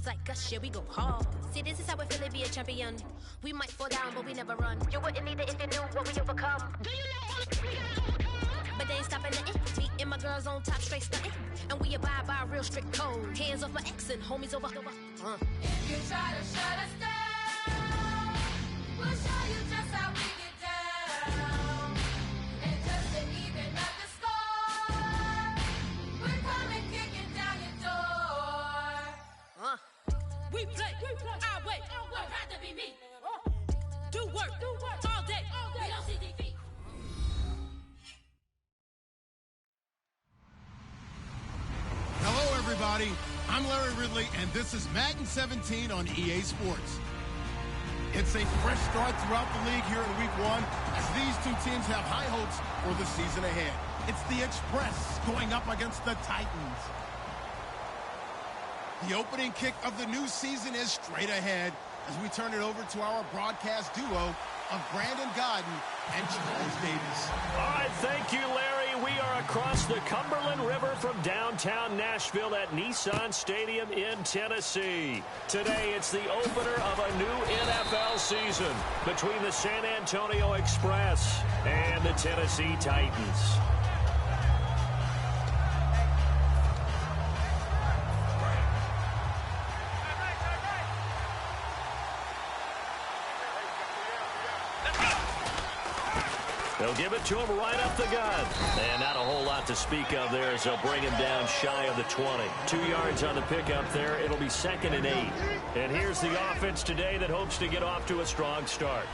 Like us, shit, we go hard. See, this is how we feel to be a champion. We might fall down, but we never run. You wouldn't need it if you knew what we overcome. Do you know all we gotta overcome? But they ain't stopping nothing. Me and my girls on top, straight stunting. And we abide by a real strict code. Hands off my ex and homies over. If you try to shut us down, we'll show you just how we get down. And just to even up the score, we're coming kicking down your door. We play our way. Would rather be me. Do work all day. We don't see defeat. Hello, everybody. I'm Larry Ridley, and this is Madden 17 on EA Sports. It's a fresh start throughout the league here in Week 1, as these two teams have high hopes for the season ahead. It's the Express going up against the Titans. The opening kick of the new season is straight ahead as we turn it over to our broadcast duo of Brandon Godden and Charles Davis. All right, thank you, Larry. We are across the Cumberland River from downtown Nashville at Nissan Stadium in Tennessee. Today, it's the opener of a new NFL season between the San Antonio Express and the Tennessee Titans. They'll give it to him right up the gut. And not a whole lot to speak of there as they'll bring him down shy of the 20. 2 yards on the pickup there. It'll be 2nd and 8. And here's the offense today that hopes to get off to a strong start.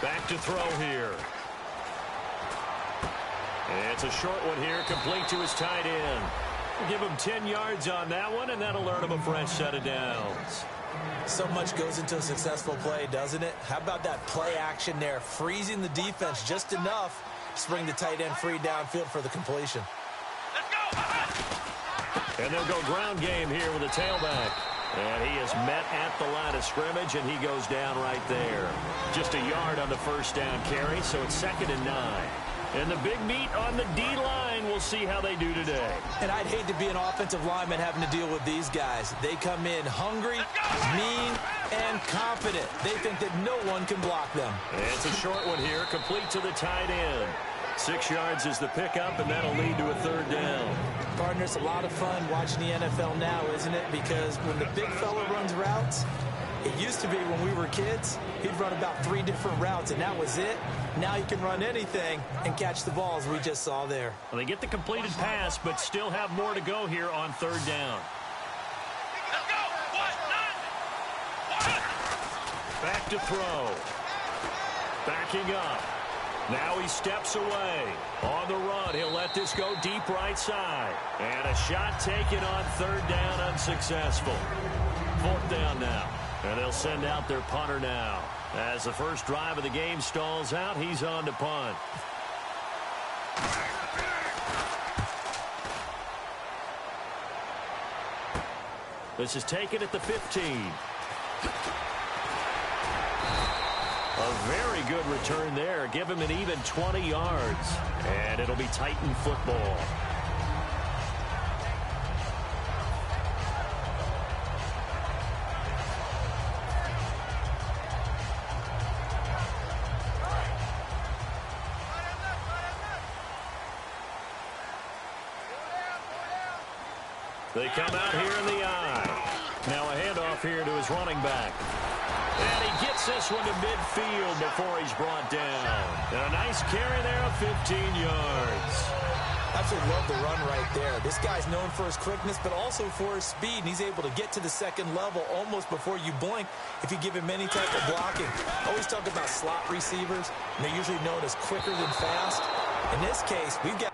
Back to throw here. It's a short one here, complete to his tight end. We'll give him 10 yards on that one, and that'll earn him a fresh set of downs. So much goes into a successful play, doesn't it? How about that play action there, freezing the defense just enough to bring the tight end free downfield for the completion. Let's go! And they'll go ground game here with a tailback. And he is met at the line of scrimmage, and he goes down right there. Just a yard on the first down carry, so it's 2nd and 9. And the big meat on the D-line, we'll see how they do today. And I'd hate to be an offensive lineman having to deal with these guys. They come in hungry, mean, and confident. They think that no one can block them. And it's a short one here, complete to the tight end. 6 yards is the pickup, and that'll lead to a 3rd down. Partner, it's a lot of fun watching the NFL now, isn't it? Because when the big fella runs routes, it used to be when we were kids, he'd run about 3 different routes, and that was it. Now he can run anything and catch the ball, as we just saw there. Well, they get the completed pass, but still have more to go here on 3rd down. Let's go! Back to throw. Backing up. Now he steps away. On the run, he'll let this go deep right side. And a shot taken on 3rd down, unsuccessful. 4th down now. And they'll send out their punter now. As the first drive of the game stalls out, he's on to punt. This is taken at the 15. A very good return there. Give him an even 20 yards. And it'll be Titan football. They come out here in the eye. Now a handoff here to his running back. And he gets this one to midfield before he's brought down. And a nice carry there of 15 yards. Absolutely love the run right there. This guy's known for his quickness, but also for his speed. And he's able to get to the 2nd level almost before you blink if you give him any type of blocking. Always talk about slot receivers. And they're usually known as quicker than fast. In this case, we've got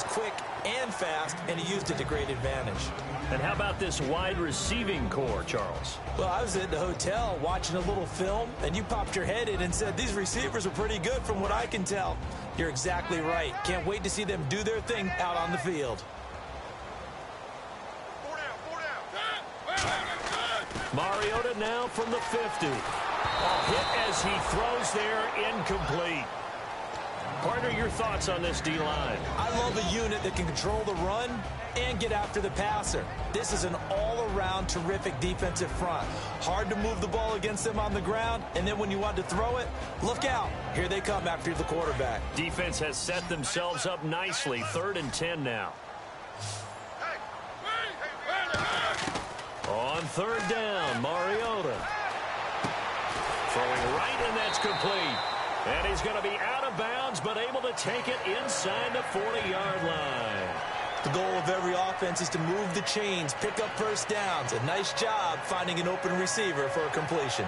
is quick and fast, and he used it to great advantage. And how about this wide receiving core, Charles? Well, I was at the hotel watching a little film, and you popped your head in and said, these receivers are pretty good from what I can tell. You're exactly right. Can't wait to see them do their thing out on the field. Mariota now from the 50. Hit as he throws there, incomplete. Partner, your thoughts on this D-line? I love a unit that can control the run and get after the passer. This is an all-around terrific defensive front. Hard to move the ball against them on the ground, and then when you want to throw it, look out. Here they come after the quarterback. Defense has set themselves up nicely. 3rd and 10 now. On 3rd down, Mariota. Throwing right, and that's complete. And he's going to be out of bounds, but able to take it inside the 40-yard line. The goal of every offense is to move the chains, pick up first downs. A nice job finding an open receiver for a completion.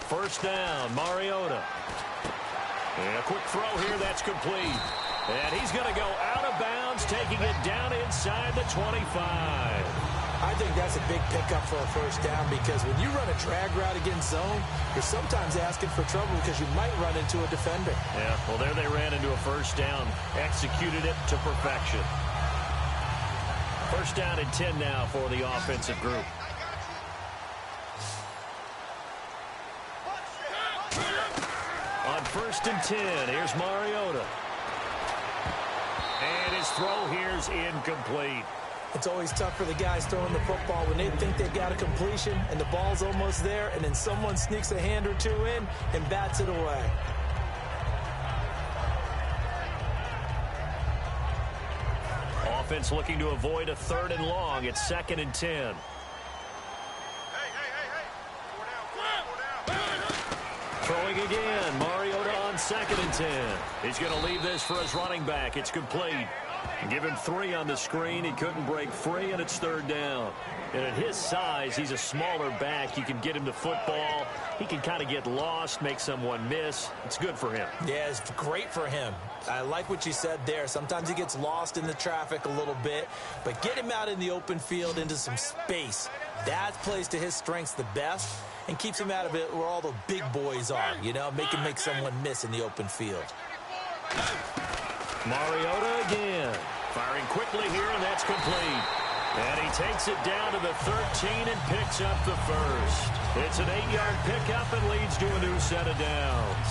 First down, Mariota. And a quick throw here, that's complete. And he's going to go out of bounds, taking it down inside the 25. I think that's a big pickup for a first down because when you run a drag route against zone, you're sometimes asking for trouble because you might run into a defender. Yeah, well, there they ran into a first down, executed it to perfection. First down and 10 now for the offensive group. On 1st and 10, here's Mariota. And his throw here's incomplete. It's always tough for the guys throwing the football when they think they've got a completion and the ball's almost there, and then someone sneaks a hand or two in and bats it away. Offense looking to avoid a 3rd and long. It's 2nd and 10. Throwing again, Mariota on 2nd and 10. He's going to leave this for his running back. It's complete. Give him 3 on the screen. He couldn't break free, and it's 3rd down. And at his size, he's a smaller back. You can get him the football. He can kind of get lost, make someone miss. It's good for him. Yeah, it's great for him. I like what you said there. Sometimes he gets lost in the traffic a little bit, but get him out in the open field into some space. That plays to his strengths the best and keeps him out of it where all the big boys are, you know, make someone miss in the open field. Mariota again. Firing quickly here, and that's complete. And he takes it down to the 13 and picks up the first. It's an 8-yard pickup and leads to a new set of downs.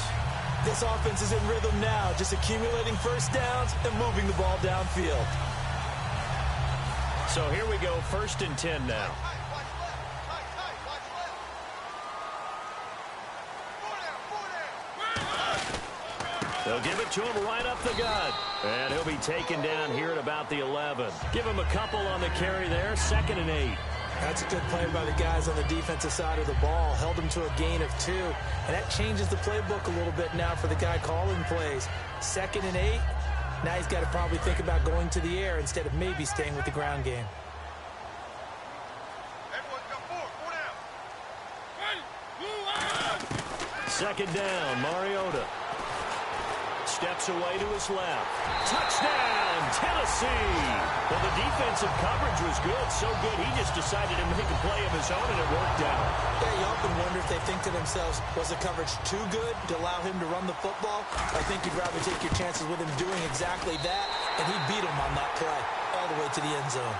This offense is in rhythm now, just accumulating first downs and moving the ball downfield. So here we go, 1st and 10 now. They'll give it to him right up the gut. And he'll be taken down here at about the 11. Give him a couple on the carry there, 2nd and 8. That's a good play by the guys on the defensive side of the ball. Held him to a gain of 2. And that changes the playbook a little bit now for the guy calling plays. 2nd and 8. Now he's got to probably think about going to the air instead of maybe staying with the ground game. Second down, Mariota. Steps away to his left. Touchdown, Tennessee. Well, the defensive coverage was good, so good he just decided to make a play of his own, and it worked out. Yeah, you often wonder if they think to themselves, was the coverage too good to allow him to run the football? I think you'd rather take your chances with him doing exactly that, and he beat him on that play all the way to the end zone.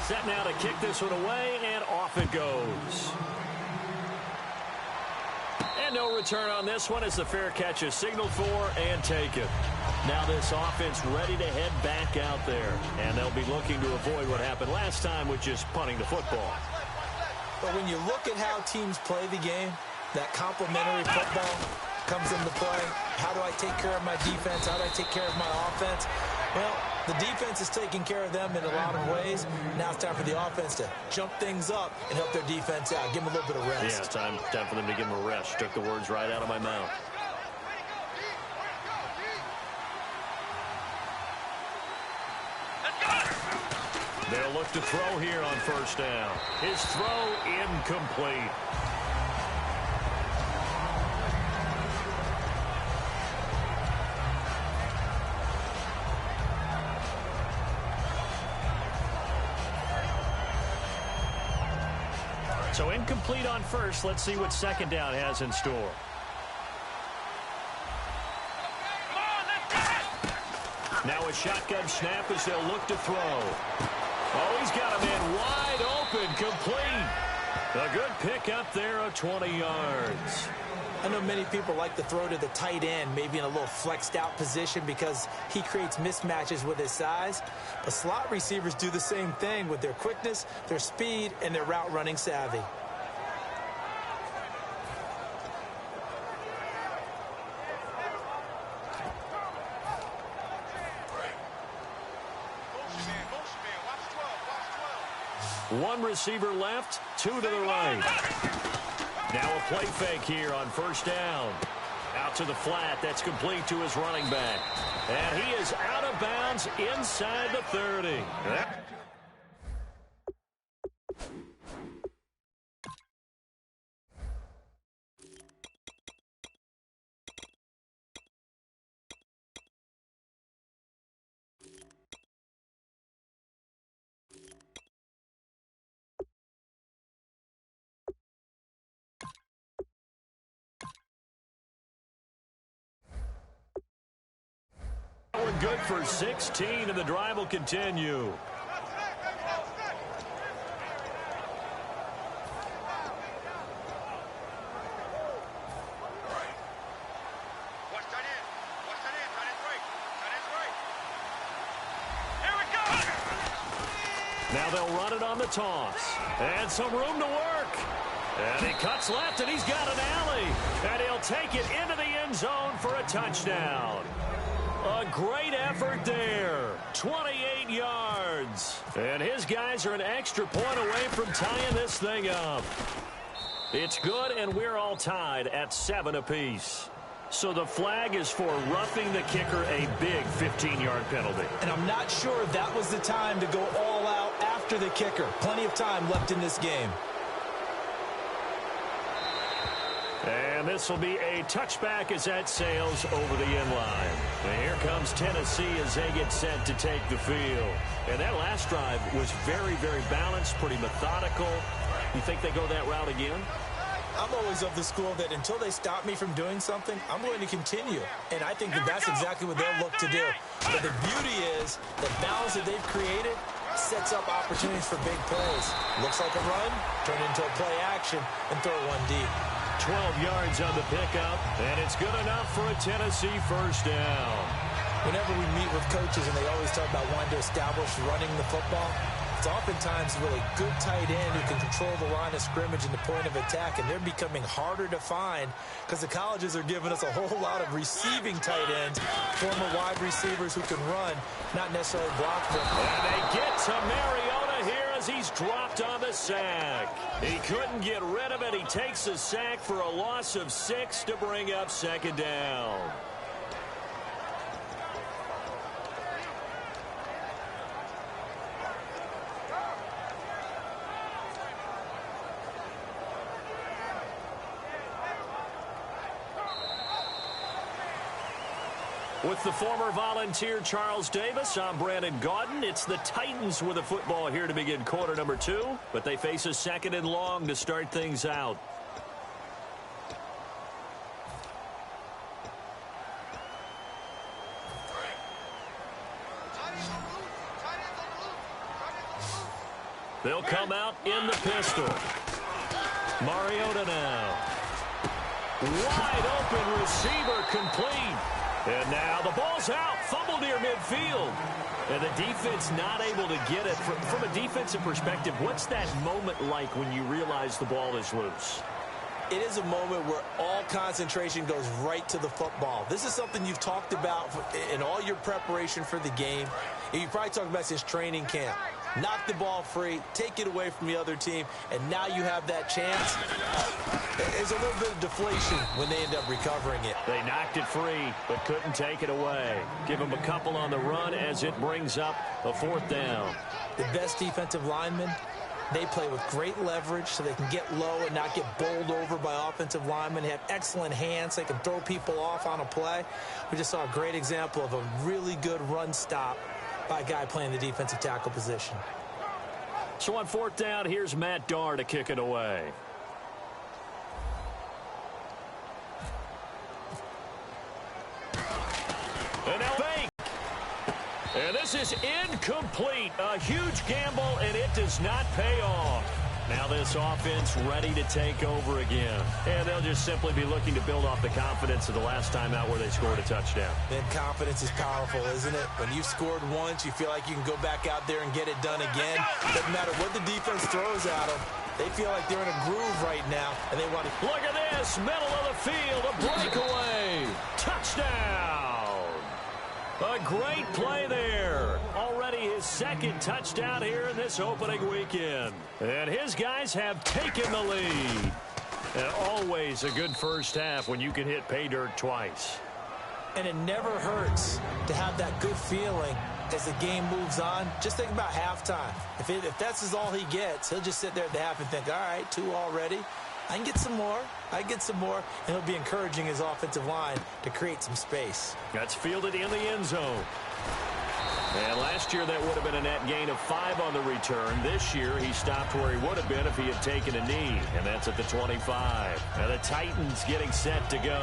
Set now to kick this one away, and off it goes. And no return on this one as the fair catch is signaled for and taken. Now this offense ready to head back out there, and they'll be looking to avoid what happened last time, which is punting the football. But when you look at how teams play the game, that complementary football comes into play. How do I take care of my defense? How do I take care of my offense? Well, the defense is taking care of them in a lot of ways. Now it's time for the offense to jump things up and help their defense out. Give them a little bit of rest. Yeah, it's time for them to give them a rest. Took the words right out of my mouth. They'll look to throw here on first down. His throw incomplete. So incomplete on first. Let's see what second down has in store. Now a shotgun snap as they'll look to throw. Oh, he's got a man wide open, complete. A good pickup there of 20 yards. I know many people like to throw to the tight end, maybe in a little flexed out position because he creates mismatches with his size. But slot receivers do the same thing with their quickness, their speed, and their route running savvy. One receiver left, two to the right. Now a play fake here on first down. Out to the flat. That's complete to his running back. And he is out of bounds inside the 30. We're good for 16, and the drive will continue. Now they'll run it on the toss. And some room to work. And he cuts left, and he's got an alley. And he'll take it into the end zone for a touchdown. A great effort there. 28 yards. And his guys are an extra point away from tying this thing up. It's good, and we're all tied at 7 apiece. So the flag is for roughing the kicker, a big 15-yard penalty. And I'm not sure that was the time to go all out after the kicker. Plenty of time left in this game. And this will be a touchback as that sails over the end line. And here comes Tennessee as they get set to take the field. And that last drive was very, very balanced, pretty methodical. You think they go that route again? I'm always of the school that until they stop me from doing something, I'm going to continue. And I think that that's exactly what they'll look to do. But the beauty is the balance that they've created sets up opportunities for big plays. Looks like a run, turn it into a play action, and throw one deep. 12 yards on the pickup, and it's good enough for a Tennessee first down. Whenever we meet with coaches and they always talk about wanting to establish running the football, it's oftentimes really good tight end who can control the line of scrimmage and the point of attack, and they're becoming harder to find because the colleges are giving us a whole lot of receiving tight ends, former wide receivers who can run, not necessarily block them. And they get to Mariota here as he's dropped on the sack. He couldn't get rid of it. He takes a sack for a loss of 6 to bring up second down. With the former Volunteer Charles Davis, I'm Brandon Gaudin. It's the Titans with the football here to begin quarter number 2, but they face a second and long to start things out. They'll come out in the pistol. Mariota now. Wide open receiver complete. And now the ball's out. Fumble near midfield. And the defense not able to get it. From a defensive perspective, what's that moment like when you realize the ball is loose? It is a moment where all concentration goes right to the football. This is something you've talked about in all your preparation for the game. You probably talked about since training camp. Knock the ball free, take it away from the other team, and now you have that chance. There's a little bit of deflation when they end up recovering it. They knocked it free, but couldn't take it away. Give them a couple on the run as it brings up a 4th down. The best defensive linemen, they play with great leverage so they can get low and not get bowled over by offensive linemen. They have excellent hands. They can throw people off on a play. We just saw a great example of a really good run stop by a guy playing the defensive tackle position. So on 4th down, here's Matt Darr to kick it away. And now fake. And this is incomplete. A huge gamble, and it does not pay off. Now this offense ready to take over again. And they'll just simply be looking to build off the confidence of the last time out where they scored a touchdown. Then confidence is powerful, isn't it? When you've scored once, you feel like you can go back out there and get it done again. Doesn't matter what the defense throws at them. They feel like they're in a groove right now, and they want to... Look at this, middle of the field, a breakaway. Touchdown. A great play there. Already his 2nd touchdown here in this opening weekend. And his guys have taken the lead. And always a good first half when you can hit pay dirt twice. And it never hurts to have that good feeling as the game moves on. Just think about halftime. If that's all he gets, he'll just sit there at the half and think, all right, 2 already. I can get some more. And he'll be encouraging his offensive line to create some space. That's fielded in the end zone. And last year that would have been a net gain of 5 on the return. This year he stopped where he would have been if he had taken a knee, and that's at the 25. And the Titans getting set to go.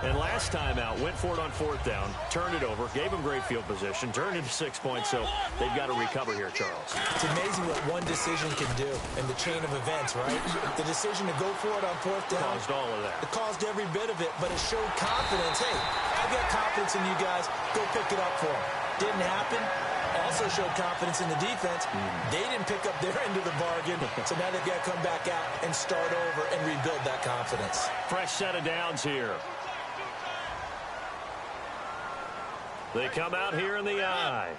And last time out, went for it on 4th down, turned it over, gave him great field position, turned it to 6 points, so they've got to recover here, Charles. It's amazing what one decision can do in the chain of events, right? The decision to go for it on 4th down. Caused all of that. It caused every bit of it, but it showed confidence. Hey, I've got confidence in you guys. Go pick it up for them. Didn't happen. Also showed confidence in the defense. They didn't pick up their end of the bargain, so now they've got to come back out and start over and rebuild that confidence. Fresh set of downs here. They come out here in the eye.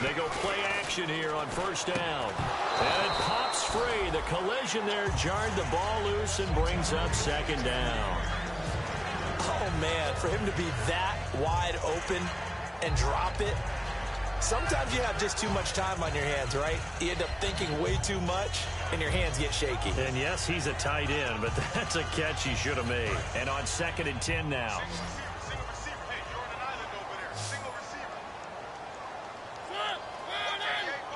They go play action here on 1st down. And it pops free. The collision there jarred the ball loose and brings up 2nd down. Oh, man, for him to be that wide open and drop it. Sometimes you have just too much time on your hands, right? You end up thinking way too much, and your hands get shaky. And yes, he's a tight end, but that's a catch he should have made. And on 2nd and 10 now. Single receiver. Hey, you're on an island over there. Single receiver.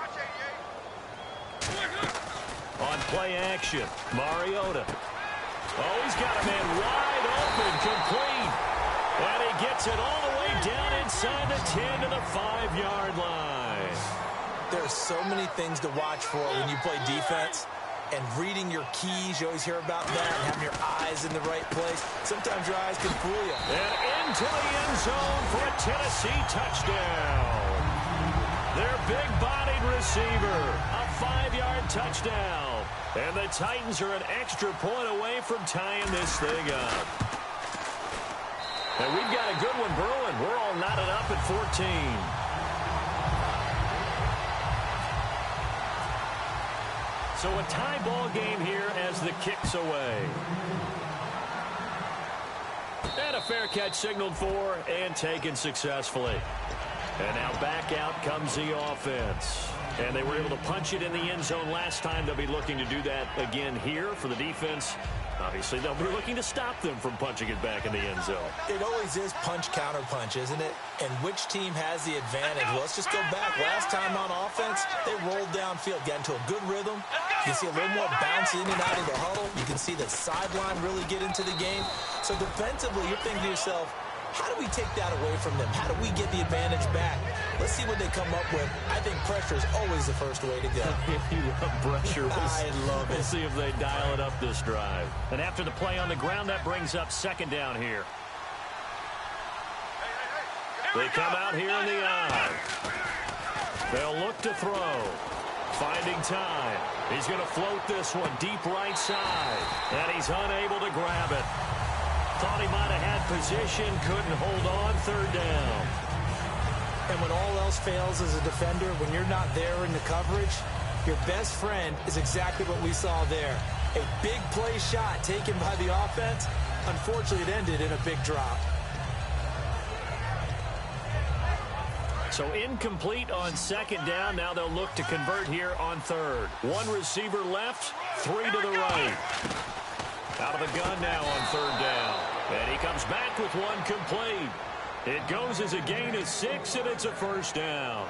Watch 88. On play action, Mariota. Oh, he's got a man wide open, complete. And he gets it all the way down inside the 10 to the 5-yard line. There are so many things to watch for when you play defense. And reading your keys, you always hear about that, and having your eyes in the right place. Sometimes your eyes can fool you. And into the end zone for a Tennessee touchdown. Their big-bodied receiver, a 5-yard touchdown. And the Titans are an extra point away from tying this thing up. And we've got a good one brewing. We're all knotted up at 14. So a tie ball game here as the kick's away. And a fair catch signaled for and taken successfully. And now back out comes the offense. And they were able to punch it in the end zone last time. They'll be looking to do that again here for the defense. Obviously, they'll be looking to stop them from punching it back in the end zone. It always is punch-counter-punch, isn't it? And which team has the advantage? Well, let's just go back. Last time on offense, they rolled downfield, got into a good rhythm. You can see a little more bounce in and out of the huddle. You can see the sideline really get into the game. So defensively, you're thinking to yourself, how do we take that away from them? How do we get the advantage back? Let's see what they come up with. I think pressure is always the first way to go. You love pressure. I love it. We'll see if they dial it up this drive. And after the play on the ground, that brings up 2nd down here. They come out here in the eye. They'll look to throw. finding time. He's going to float this one deep right side. And he's unable to grab it. Thought he might have had position, couldn't hold on, third down. And when all else fails as a defender, when you're not there in the coverage, your best friend is exactly what we saw there. A big play shot taken by the offense. Unfortunately, it ended in a big drop. So incomplete on second down. Now they'll look to convert here on third. One receiver left, three to the right. Out of the gun now on third down. And he comes back with one complete. It goes as a gain of 6, and it's a first down.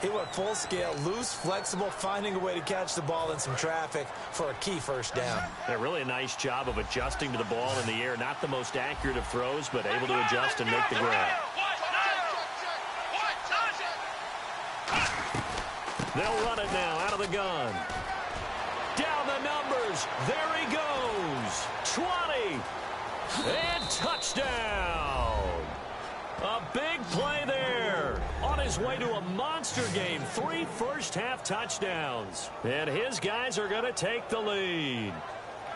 He went full scale, loose, flexible, finding a way to catch the ball in some traffic for a key first down. Yeah, really a nice job of adjusting to the ball in the air. Not the most accurate of throws, but able to adjust and make the grab. They'll run it now out of the gun. Down the numbers. There he goes. 20. And touchdown. A big play there. On his way to a monster game. 3 first-half touchdowns. And his guys are going to take the lead.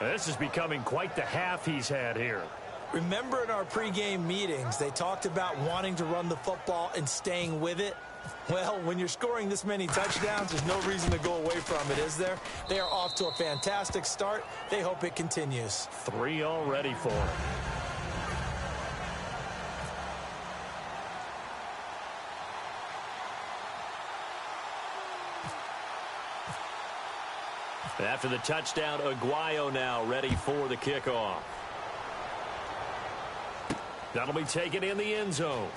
This is becoming quite the half he's had here. Remember in our pregame meetings, they talked about wanting to run the football and staying with it? Well, when you're scoring this many touchdowns, there's no reason to go away from it, is there? They are off to a fantastic start. They hope it continues. 3 already for him. After the touchdown, Aguayo now ready for the kickoff. That'll be taken in the end zone.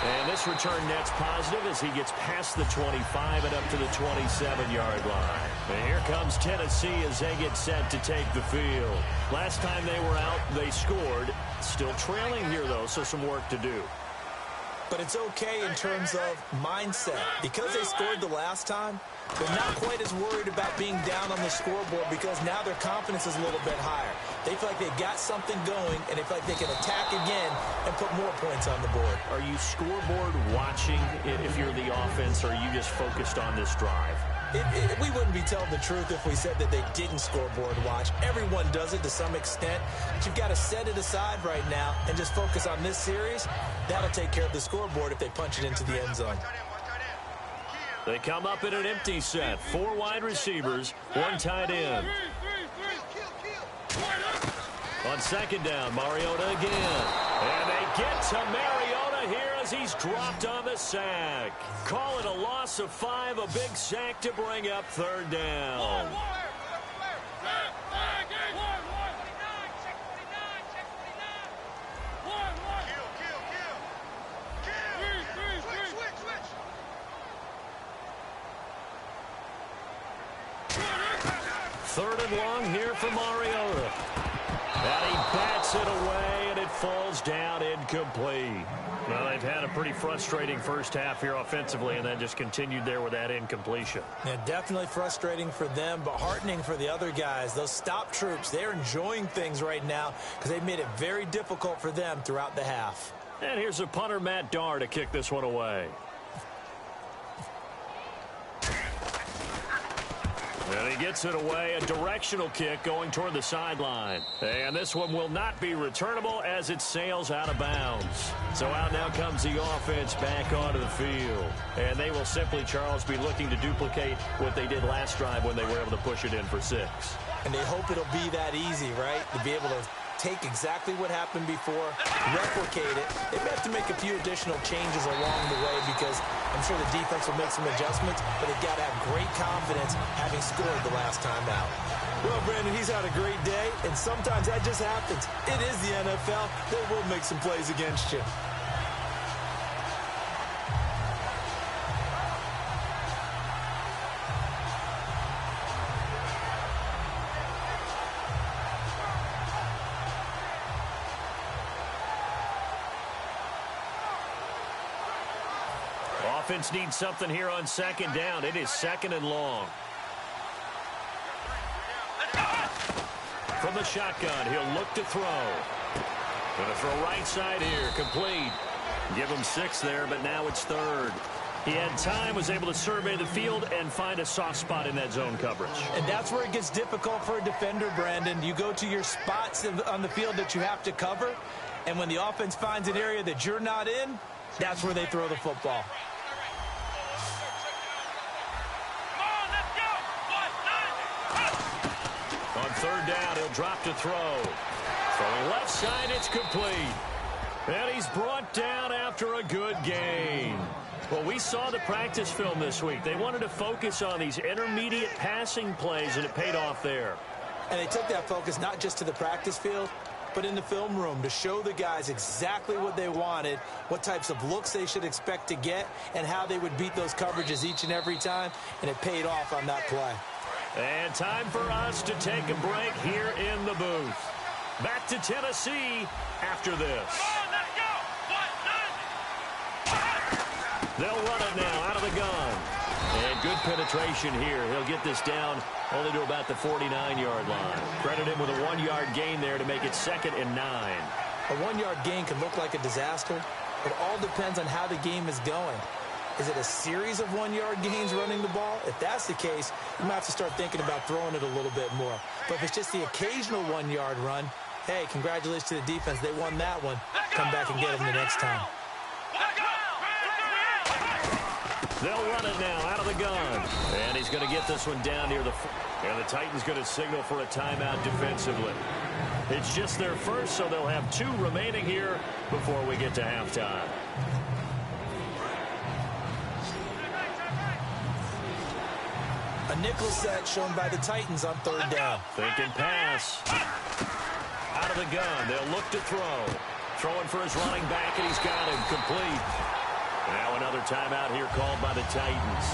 And this return net's positive as he gets past the 25 and up to the 27-yard line. And here comes Tennessee as they get set to take the field. Last time they were out, they scored. Still trailing here, though, so some work to do. But it's okay in terms of mindset. Because they scored the last time, they're not quite as worried about being down on the scoreboard because now their confidence is a little bit higher. They feel like they've got something going, and they feel like they can attack again and put more points on the board. Are you scoreboard watching if you're the offense, or are you just focused on this drive? We wouldn't be telling the truth if we said that they didn't scoreboard watch. Everyone does it to some extent. But you've got to set it aside right now and just focus on this series. That'll take care of the scoreboard if they punch it into the end zone. They come up in an empty set. 4 wide receivers, 1 tight end. On second down, Mariota again. And they get to Mariota here as he's dropped on the sack. Call it a loss of 5, a big sack to bring up third down. Third and long here for Mariota. And he bats it away, and it falls down incomplete. Well, they've had a pretty frustrating first half here offensively, and then just continued there with that incompletion. Yeah, definitely frustrating for them, but heartening for the other guys. Those stop troops, they're enjoying things right now because they've made it very difficult for them throughout the half. And here's the punter, Matt Darr, to kick this one away. And he gets it away, a directional kick going toward the sideline. And this one will not be returnable as it sails out of bounds. So out now comes the offense back onto the field. And they will simply, Charles, be looking to duplicate what they did last drive when they were able to push it in for 6. And they hope it'll be that easy, right? To be able to take exactly what happened before, replicate it. They may have to make a few additional changes along the way because I'm sure the defense will make some adjustments, but they've got to have great confidence having scored the last time out. Well, Brandon, he's had a great day, and sometimes that just happens. It is the NFL. They will make some plays against you. Offense needs something here on second down. It is second and long. From the shotgun, he'll look to throw. Going to throw right side here, complete. Give him 6 there, but now it's third. He had time, was able to survey the field and find a soft spot in that zone coverage. And that's where it gets difficult for a defender, Brandon. You go to your spots on the field that you have to cover, and when the offense finds an area that you're not in, that's where they throw the football. On third down, he'll drop to throw. Throwing left side, it's complete. And he's brought down after a good gain. Well, we saw the practice film this week. They wanted to focus on these intermediate passing plays, and it paid off there. And they took that focus not just to the practice field, but in the film room to show the guys exactly what they wanted, what types of looks they should expect to get, and how they would beat those coverages each and every time, and it paid off on that play. And time for us to take a break here in the booth. Back to Tennessee after this. They'll run it now out of the gun. And good penetration here. He'll get this down only to about the 49-yard line. Credit him with a 1-yard gain there to make it 2nd and 9. A 1-yard gain can look like a disaster. It all depends on how the game is going. Is it a series of 1-yard gains running the ball? If that's the case, you might have to start thinking about throwing it a little bit more. But if it's just the occasional 1-yard run, hey, congratulations to the defense. They won that one. Come back and get them the next time. They'll run it now out of the gun. And he's going to get this one down near the... And the Titans going to signal for a timeout defensively. It's just their first, so they'll have 2 remaining here before we get to halftime. A nickel set shown by the Titans on third down. Thinking pass. Out of the gun. They'll look to throw. Throwing for his running back, and he's got him complete. Now another timeout here called by the Titans.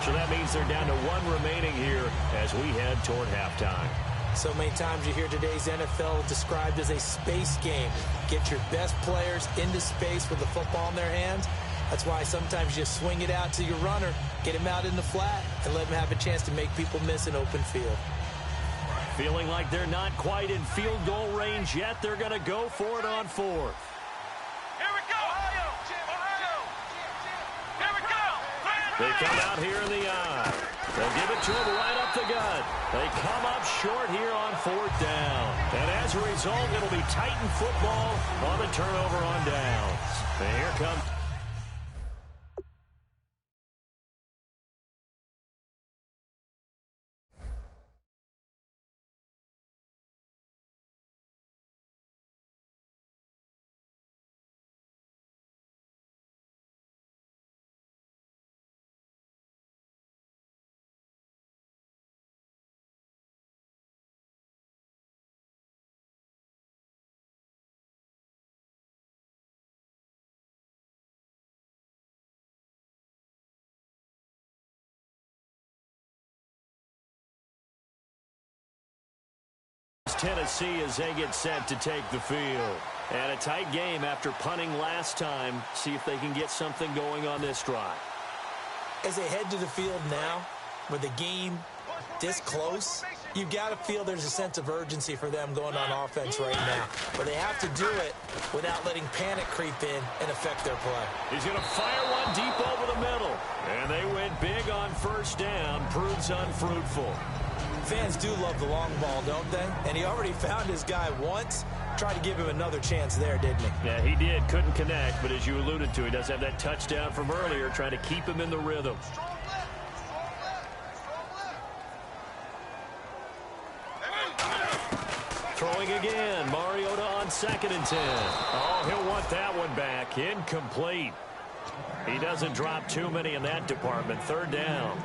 So that means they're down to 1 remaining here as we head toward halftime. So many times you hear today's NFL described as a space game. Get your best players into space with the football in their hands. That's why sometimes you swing it out to your runner, get him out in the flat, and let him have a chance to make people miss an open field. Feeling like they're not quite in field goal range yet. They're going to go for it on 4th. They come out here in the eye. They'll give it to him right up the gut. They come up short here on 4th down. And as a result, it'll be Titan football on the turnover on downs. And here comes... Tennessee as they get set to take the field. And a tight game after punting last time. See if they can get something going on this drive. As they head to the field now, with the game this close, you've got to feel there's a sense of urgency for them going on offense right now. But they have to do it without letting panic creep in and affect their play. He's going to fire one deep over the middle. And they went big on 1st down. Proves unfruitful. Fans do love the long ball, don't they? And he already found his guy once. Tried to give him another chance there, didn't he? Yeah, he did. Couldn't connect, but as you alluded to, he does have that touchdown from earlier, trying to keep him in the rhythm. Throwing again. Mariota on 2nd and 10. Oh, he'll want that one back. Incomplete. He doesn't drop too many in that department. 3rd down.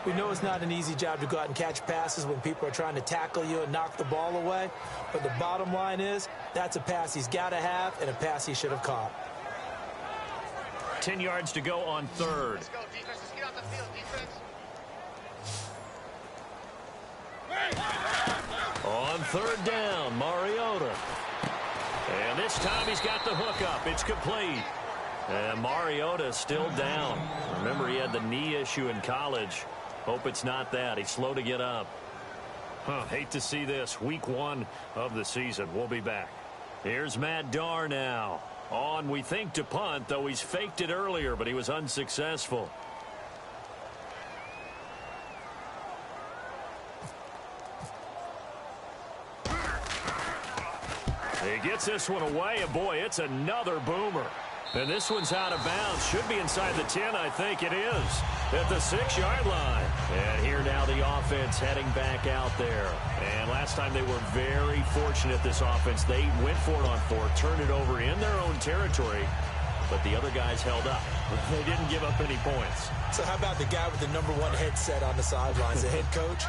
We know it's not an easy job to go out and catch passes when people are trying to tackle you and knock the ball away. But the bottom line is, that's a pass he's got to have and a pass he should have caught. 10 yards to go on 3rd. Let's go, defense. Let's get out the field, defense. On 3rd down, Mariota. And this time he's got the hook up. It's complete. And Mariota still down. Remember, he had the knee issue in college. Hope it's not that. He's slow to get up. Hate to see this. Week 1 of the season. We'll be back. Here's Matt Darr now. On, we think, to punt, though he's faked it earlier, but he was unsuccessful. He gets this one away, and boy, it's another boomer. And this one's out of bounds. Should be inside the 10, I think it is, at the 6-yard line. And here now the offense heading back out there. And last time they were very fortunate, this offense. They went for it on 4, turned it over in their own territory, but the other guys held up. They didn't give up any points. So how about the guy with the #1 headset on the sidelines, the head coach?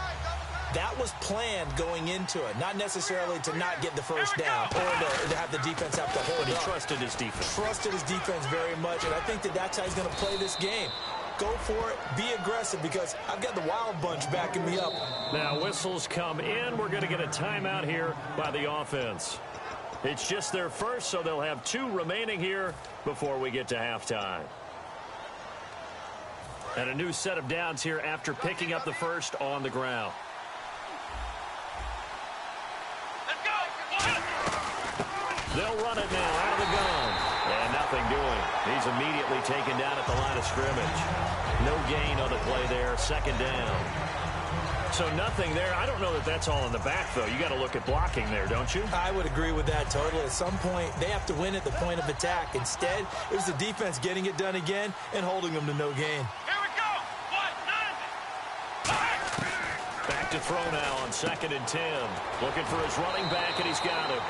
That was planned going into it, not necessarily to not get the first down or to have the defense have to hold But he up. trusted his defense. Trusted his defense very much, and I think that's how he's going to play this game. Go for it, be aggressive, because I've got the Wild Bunch backing me up. Now whistles come in. We're going to get a timeout here by the offense. It's just their first, so they'll have 2 remaining here before we get to halftime. And a new set of downs here after picking up the first on the ground. They'll run it now out of the gun. And nothing doing. He's immediately taken down at the line of scrimmage. No gain on the play there. Second down. So nothing there. I don't know that that's all in the back, though. You got to look at blocking there, don't you? I would agree with that totally. At some point, they have to win at the point of attack. Instead, it was the defense getting it done again and holding them to no gain. Here we go. 1, 9. Back to throw now on 2nd and 10. Looking for his running back, and he's got it.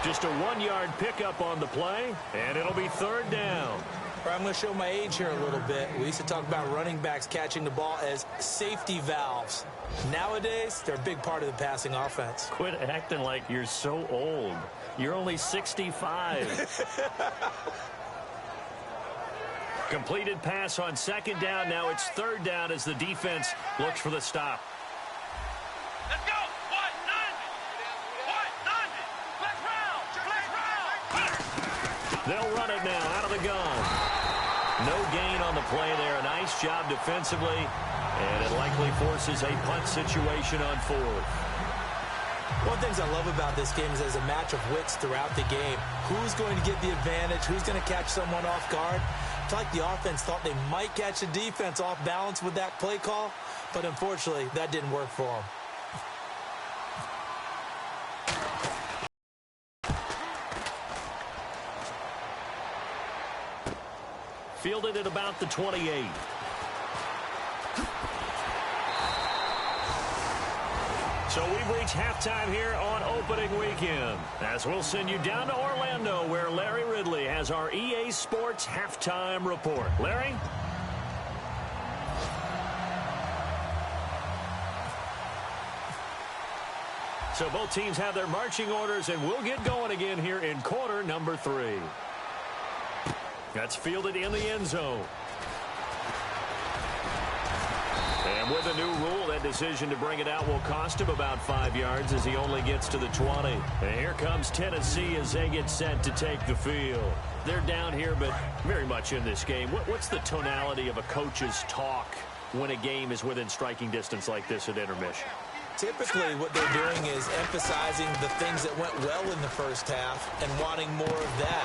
Just a 1-yard pickup on the play, and it'll be 3rd down. I'm going to show my age here a little bit. We used to talk about running backs catching the ball as safety valves. Nowadays, they're a big part of the passing offense. Quit acting like you're so old. You're only 65. Completed pass on 2nd down. Now it's 3rd down as the defense looks for the stop. Let's go. 1, 9. 1, 9. Let's round. They'll run it now out of the gun. No gain on the play there. A nice job defensively, and it likely forces a punt situation on 4th. One of the things I love about this game is there's a match of wits throughout the game. Who's going to get the advantage? Who's going to catch someone off guard? It's like the offense thought they might catch the defense off balance with that play call, but unfortunately, that didn't work for them. Fielded at about the 28. So we've reached halftime here on opening weekend, as we'll send you down to Orlando, where Larry Ridley has our EA Sports halftime report. Larry? So both teams have their marching orders, and we'll get going again here in quarter number 3. That's fielded in the end zone. And with a new rule, that decision to bring it out will cost him about 5 yards as he only gets to the 20. And here comes Tennessee as they get set to take the field. They're down here, but very much in this game. What's the tonality of a coach's talk when a game is within striking distance like this at intermission? Typically, what they're doing is emphasizing the things that went well in the first half and wanting more of that.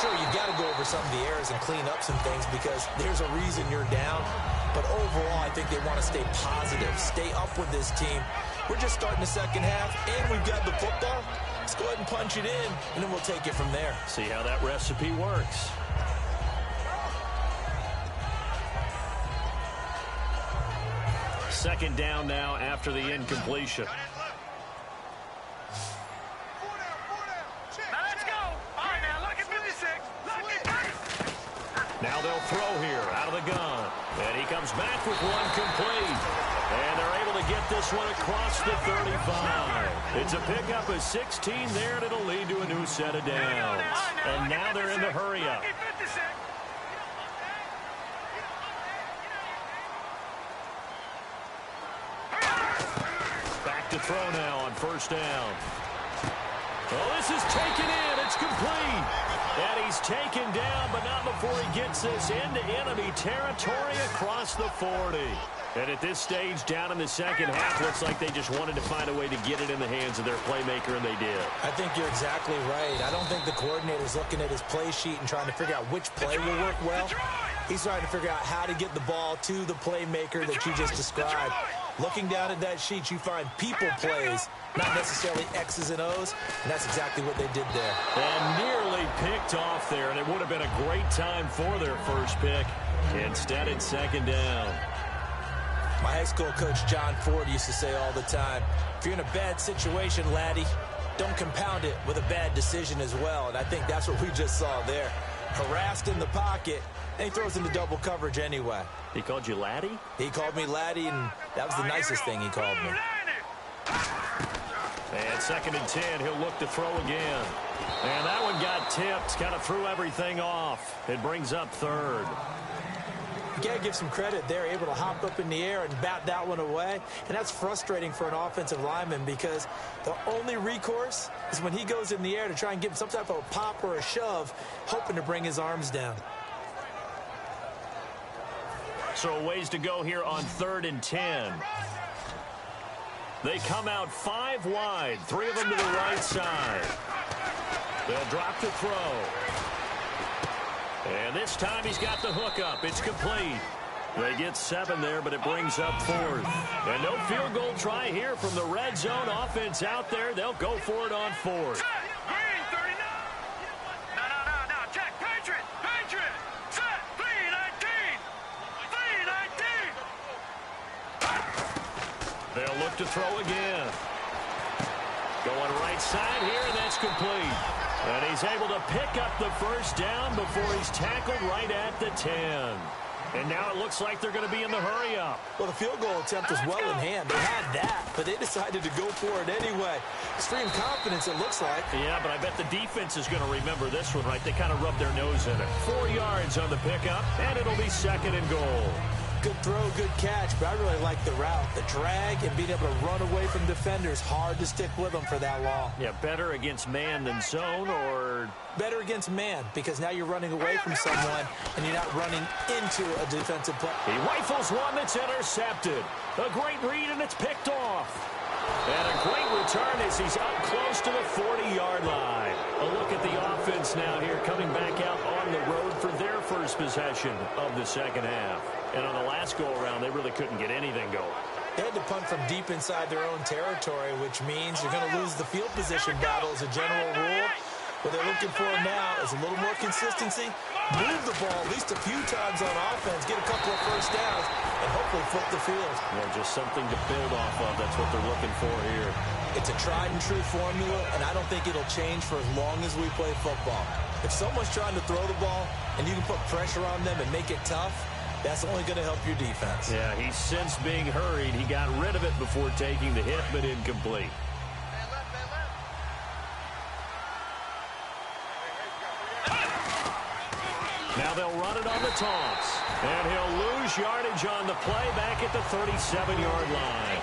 Sure, you've got to go over some of the errors and clean up some things because there's a reason you're down. But overall, I think they want to stay positive, stay up with this team. We're just starting the second half, and we've got the football. Let's go ahead and punch it in, and then we'll take it from there. See how that recipe works. Second down now after the incompletion. Now let's go. All right, now look at 56. Look at 50. Now they'll throw here out of the gun. And he comes back with one complete. And they're able to get this one across the 35. It's a pickup of 16 there, and it'll lead to a new set of downs. And now they're in the hurry-up. Back to throw now on 1st down. Oh, this is taken in. It's complete. And he's taken down, but not before he gets this into enemy territory across the 40. And at this stage, down in the second half, looks like they just wanted to find a way to get it in the hands of their playmaker, and they did. I think you're exactly right. I don't think the coordinator's looking at his play sheet and trying to figure out which play will work well. He's trying to figure out how to get the ball to the playmaker that you just described. Looking down at that sheet, you find people plays, not necessarily X's and O's, and that's exactly what they did there. And nearly picked off there, and it would have been a great time for their first pick. Instead, it's second down. My high school coach, John Ford, used to say all the time, if you're in a bad situation, laddie, don't compound it with a bad decision as well. And I think that's what we just saw there. Harassed in the pocket, and he throws into double coverage anyway. He called you laddie? He called me laddie, and that was the nicest thing he called me. And second and 10, he'll look to throw again. And that one got tipped, kind of threw everything off. It brings up third. You got to give some credit. They're able to hop up in the air and bat that one away. And that's frustrating for an offensive lineman because the only recourse is when he goes in the air to try and give him some type of a pop or a shove, hoping to bring his arms down. So a ways to go here on 3rd and 10. They come out 5 wide, 3 of them to the right side. They'll drop to throw. And this time he's got the hook up. It's complete. They get 7 there, but it brings up 4th. And no field goal try here from the red zone offense out there. They'll go for it on 4th. Green 39. No. Check. Patriot. Set. 319. They'll look to throw again. Going right side here, and that's complete. And he's able to pick up the first down before he's tackled right at the 10. And now it looks like they're going to be in the hurry-up. Well, the field goal attempt was well in hand. They had that, but they decided to go for it anyway. Extreme confidence, it looks like. Yeah, but I bet the defense is going to remember this one, right? They kind of rubbed their nose in it. 4 yards on the pickup, and it'll be 2nd and goal. Good throw, good catch, but I really like the route. The drag and being able to run away from defenders, hard to stick with them for that long. Yeah, better against man than zone, or... Better against man, because now you're running away from someone, and you're not running into a defensive play. He rifles one that's intercepted. A great read, and it's picked off. And a great return as he's up close to the 40-yard line. A look at the offense now here, coming back out on the road for their first possession of the second half. And on the last go-around, they really couldn't get anything going. They had to punt from deep inside their own territory, which means you're going to lose the field position battle as a general rule. What they're looking for now is a little more consistency, move the ball at least a few times on offense, get a couple of first downs, and hopefully flip the field. Yeah, just something to build off of. That's what they're looking for here. It's a tried-and-true formula, and I don't think it'll change for as long as we play football. If someone's trying to throw the ball and you can put pressure on them and make it tough, that's only going to help your defense. Yeah, he's since being hurried. He got rid of it before taking the hit, but incomplete. Now they'll run it on the toss. And he'll lose yardage on the play back at the 37-yard line.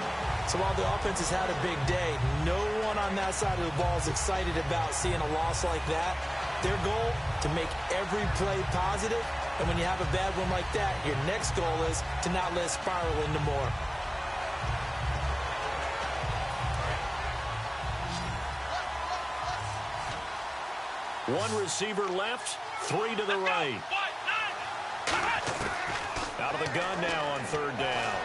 So while the offense has had a big day, no one on that side of the ball is excited about seeing a loss like that. Their goal, to make every play positive. And when you have a bad one like that, your next goal is to not let it spiral into more. One receiver left, 3 to the right. Out of the gun now on 3rd down.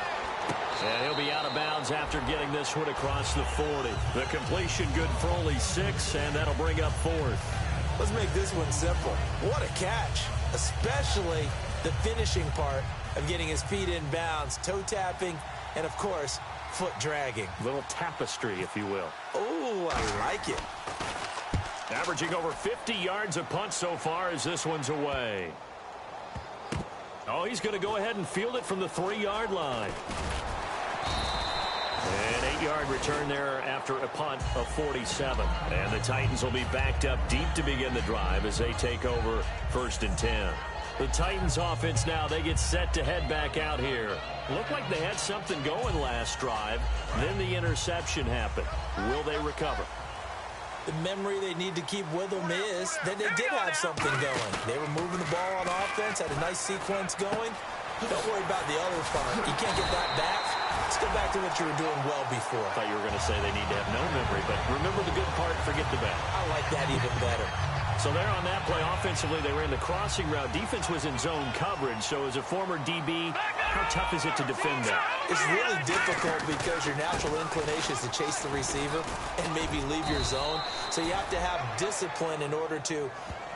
And he'll be out of bounds after getting this one across the 40. The completion good for only 6, and that'll bring up 4th. Let's make this one simple. What a catch, especially the finishing part of getting his feet in bounds, toe tapping, and, of course, foot dragging. Little tapestry, if you will. Oh, I like it. Averaging over 50 yards a punt so far as this one's away. Oh, he's going to go ahead and field it from the 3-yard line. An 8-yard return there after a punt of 47. And the Titans will be backed up deep to begin the drive as they take over 1st and 10. The Titans offense now, they get set to head back out here. Looked like they had something going last drive. Then the interception happened. Will they recover? The memory they need to keep with them is that they did have something going. They were moving the ball on offense, had a nice sequence going. Don't worry about the other part. You can't get that back. Let's go back to what you were doing well before. I thought you were going to say they need to have no memory, but remember the good part, forget the bad. I like that even better. So there on that play, offensively, they ran the crossing route. Defense was in zone coverage. So as a former DB, how tough is it to defend that? It's really difficult because your natural inclination is to chase the receiver and maybe leave your zone. So you have to have discipline in order to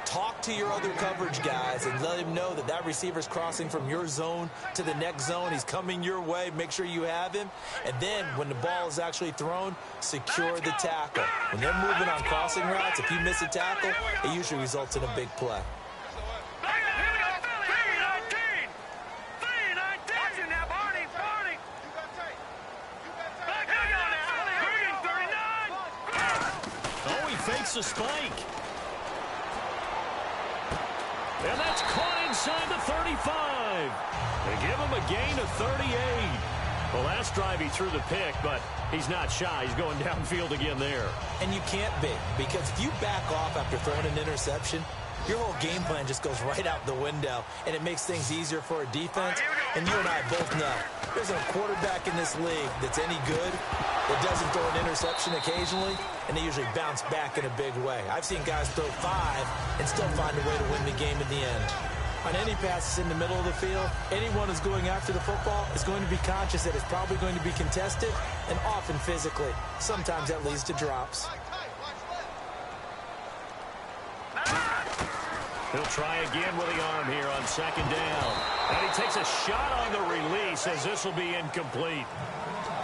talk to your other coverage guys and let him know that that receiver's crossing from your zone to the next zone. He's coming your way. Make sure you have him. And then when the ball is actually thrown, secure the tackle. When they're moving on crossing routes, if you miss a tackle, it usually results in a big play. Oh, he fakes a spike. And that's caught inside the 35. They give him a gain of 38. The last drive he threw the pick, but he's not shy. He's going downfield again there. And you can't be, because if you back off after throwing an interception, your whole game plan just goes right out the window, and it makes things easier for a defense. And you and I both know there's a quarterback in this league that's any good that doesn't throw an interception occasionally, and they usually bounce back in a big way. I've seen guys throw 5 and still find a way to win the game in the end. On any passes in the middle of the field, anyone who's going after the football is going to be conscious that it's probably going to be contested, and often physically. Sometimes that leads to drops. He'll try again with the arm here on second down. And he takes a shot on the release as this will be incomplete.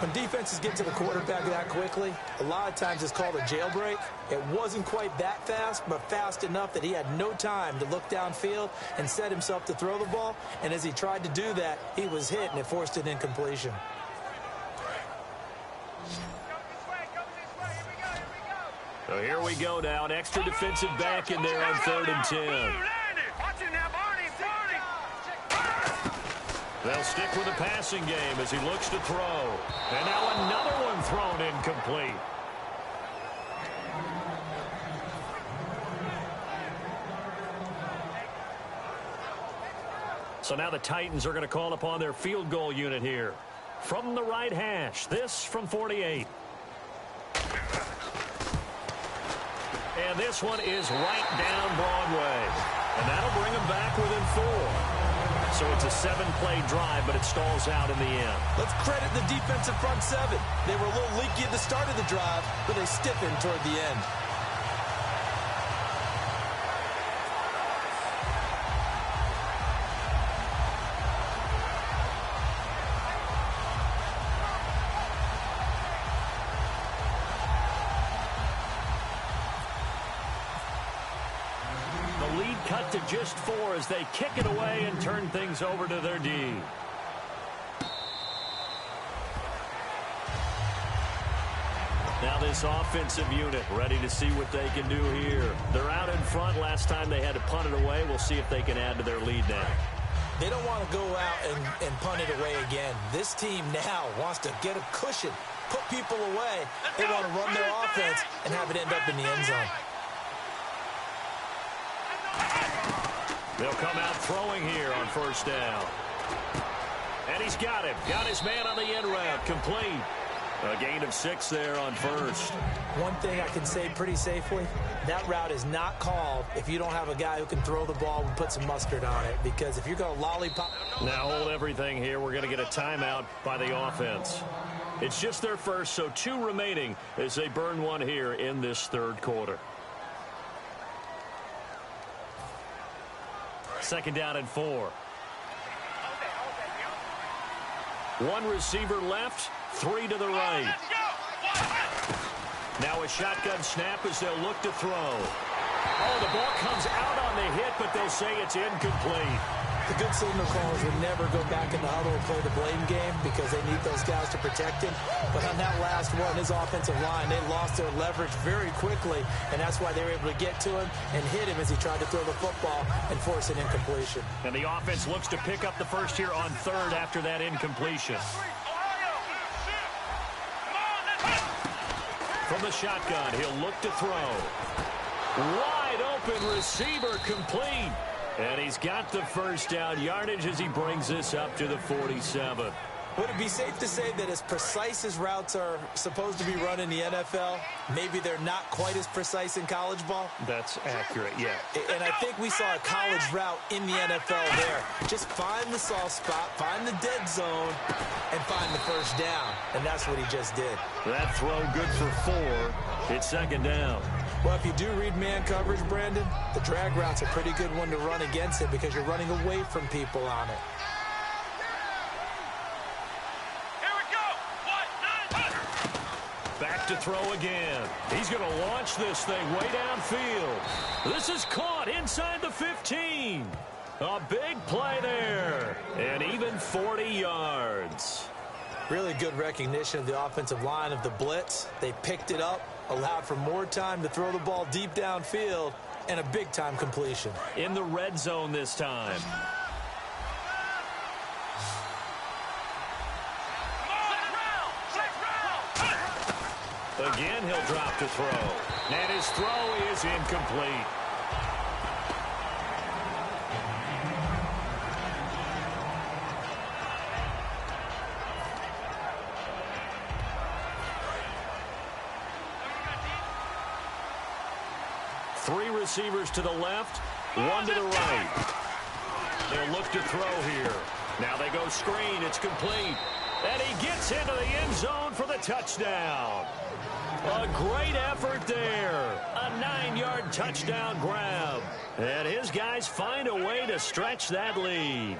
When defenses get to the quarterback that quickly, a lot of times it's called a jailbreak. It wasn't quite that fast, but fast enough that he had no time to look downfield and set himself to throw the ball. And as he tried to do that, he was hit, and it forced an incompletion. So here we go now. An extra defensive back in there on 3rd and 10. They'll stick with the passing game as he looks to throw. And now another one thrown incomplete. So now the Titans are going to call upon their field goal unit here. From the right hash, this from 48. And this one is right down Broadway. And that'll bring them back within 4. So it's a 7-play drive, but it stalls out in the end. Let's credit the defensive front 7. They were a little leaky at the start of the drive, but they stiffened toward the end. Cut to just 4 as they kick it away and turn things over to their D. Now this offensive unit ready to see what they can do here. They're out in front. Last time they had to punt it away. We'll see if they can add to their lead now. They don't want to go out and punt it away again. This team now wants to get a cushion, put people away. They want to run their offense and have it end up in the end zone. They'll come out throwing here on 1st down. And he's got him. Got his man on the end route. Complete. A gain of 6 there on 1st. One thing I can say pretty safely, that route is not called if you don't have a guy who can throw the ball and put some mustard on it. Because if you're going to lollipop... Now hold everything here. We're going to get a timeout by the offense. It's just their first, so 2 remaining as they burn one here in this 3rd quarter. 2nd down and 4. 1 receiver left, 3 to the right. Now a shotgun snap as they'll look to throw. Oh, the ball comes out on the hit, but they'll say it's incomplete. The good signal callers would never go back in the huddle and play the blame game because they need those guys to protect him. But on that last one, his offensive line, they lost their leverage very quickly, and that's why they were able to get to him and hit him as he tried to throw the football and force an incompletion. And the offense looks to pick up the first here on 3rd after that incompletion. From the shotgun, he'll look to throw. Wide open receiver complete. And he's got the first down yardage as he brings this up to the 47. Would it be safe to say that as precise as routes are supposed to be run in the NFL, maybe they're not quite as precise in college ball? That's accurate, yeah. And I think we saw a college route in the NFL there. Just find the soft spot, find the dead zone, and find the first down. And that's what he just did. That throw good for 4. It's second down. Well, if you do read man coverage, Brandon, the drag route's a pretty good one to run against it because you're running away from people on it. Back to throw again. He's going to launch this thing way downfield. This is caught inside the 15. A big play there. And even 40 yards. Really good recognition of the offensive line of the blitz. They picked it up, allowed for more time to throw the ball deep downfield, and a big-time completion. In the red zone this time. Again, he'll drop to throw. And his throw is incomplete. Three receivers to the left, one to the right. They'll look to throw here. Now they go screen. It's complete. And he gets into the end zone for the touchdown. A great effort there. A 9-yard touchdown grab. And his guys find a way to stretch that lead.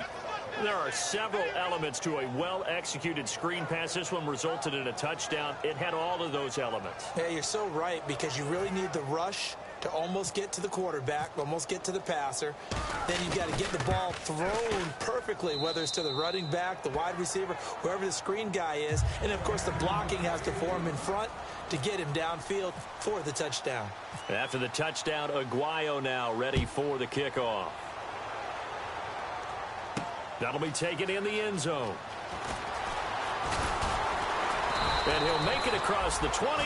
There are several elements to a well-executed screen pass. This one resulted in a touchdown. It had all of those elements. Yeah, you're so right, because you really need the rush to almost get to the quarterback, almost get to the passer. Then you've got to get the ball thrown perfectly, whether it's to the running back, the wide receiver, whoever the screen guy is. And, of course, the blocking has to form in front to get him downfield for the touchdown. After the touchdown, Aguayo now ready for the kickoff. That'll be taken in the end zone. And he'll make it across the 20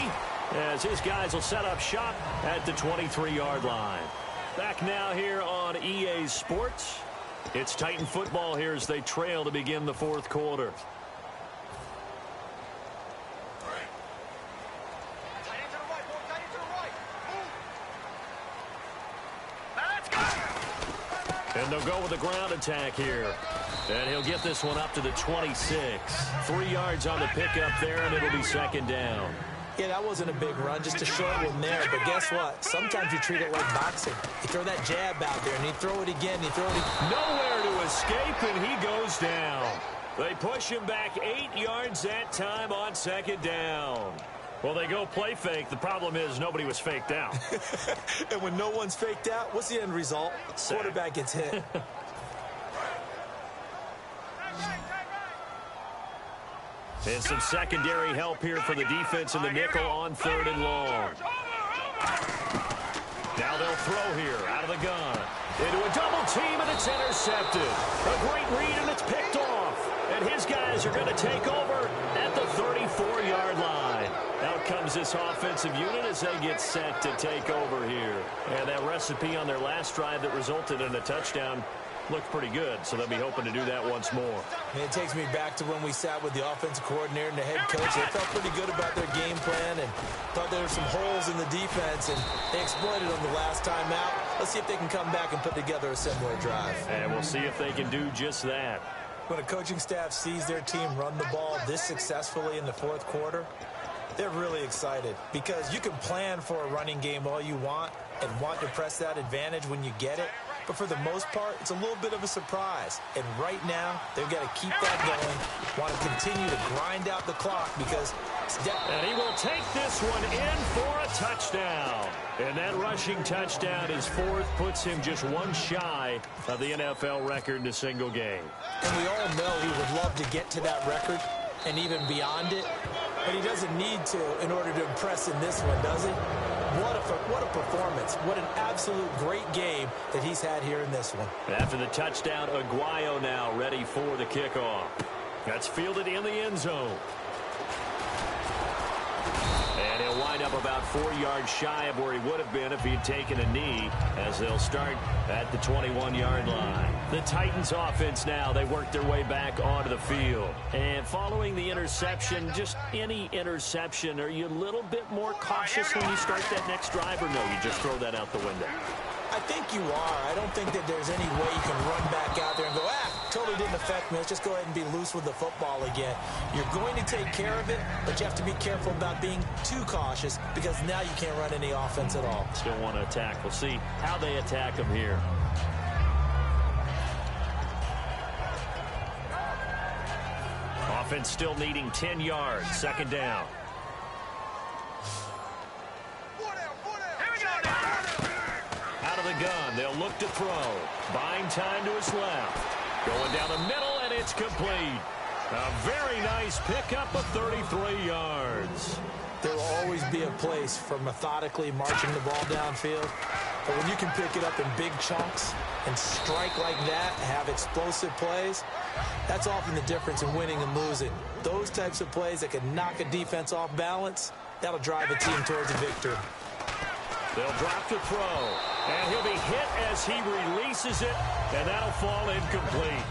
as his guys will set up shop at the 23-yard line. Back now here on EA Sports. It's Titan football here as they trail to begin the fourth quarter. And they'll go with a ground attack here. And he'll get this one up to the 26. 3 yards on the pickup there, and it'll be second down. Yeah, that wasn't a big run, just a short one there. But guess what? Sometimes you treat it like boxing. You throw that jab out there, and you throw it again, you throw it again. Nowhere to escape, and he goes down. They push him back 8 yards that time on second down. Well, they go play fake. The problem is nobody was faked out. And when no one's faked out, what's the end result? Quarterback gets hit. And some secondary help here for the defense in the nickel on 3rd and long. Now they'll throw here out of the gun. Into a double team, and it's intercepted. A great read, and it's picked off. And his guys are going to take over at the 34-yard line. Out comes this offensive unit as they get set to take over here. And that recipe on their last drive that resulted in a touchdown looked pretty good, so they'll be hoping to do that once more. And it takes me back to when we sat with the offensive coordinator and the head coach. They felt pretty good about their game plan and thought there were some holes in the defense, and they exploited them the last time out. Let's see if they can come back and put together a similar drive. And we'll see if they can do just that. When a coaching staff sees their team run the ball this successfully in the fourth quarter, they're really excited, because you can plan for a running game all you want and want to press that advantage when you get it. But for the most part, it's a little bit of a surprise. And right now, they've got to keep that going, want to continue to grind out the clock, because and he will take this one in for a touchdown. And that rushing touchdown, his fourth, puts him just one shy of the NFL record in a single game. And we all know he would love to get to that record and even beyond it. But he doesn't need to in order to impress in this one, does he? What a performance. What an absolute great game that he's had here in this one. After the touchdown, Aguayo now ready for the kickoff. That's fielded in the end zone. And he'll wind up about 4 yards shy of where he would have been if he had taken a knee, as they'll start at the 21-yard line. The Titans offense now, they work their way back onto the field. And following the interception, just any interception, are you a little bit more cautious when you start that next drive, or no, you just throw that out the window? I think you are. I don't think that there's any way you can run back out there and go, totally didn't affect me. Let's just go ahead and be loose with the football again. You're going to take care of it, but you have to be careful about being too cautious because now you can't run any offense at all. Still want to attack. We'll see how they attack them here. Offense still needing 10 yards. Second down. Out of the gun, they'll look to throw. Buying time to his left. Going down the middle, and it's complete. A very nice pickup of 33 yards. There will always be a place for methodically marching the ball downfield. But when you can pick it up in big chunks and strike like that, have explosive plays, that's often the difference in winning and losing. Those types of plays that can knock a defense off balance, that'll drive a team towards a victory. They'll drop to throw, and he'll be hit as he releases it, and that'll fall incomplete.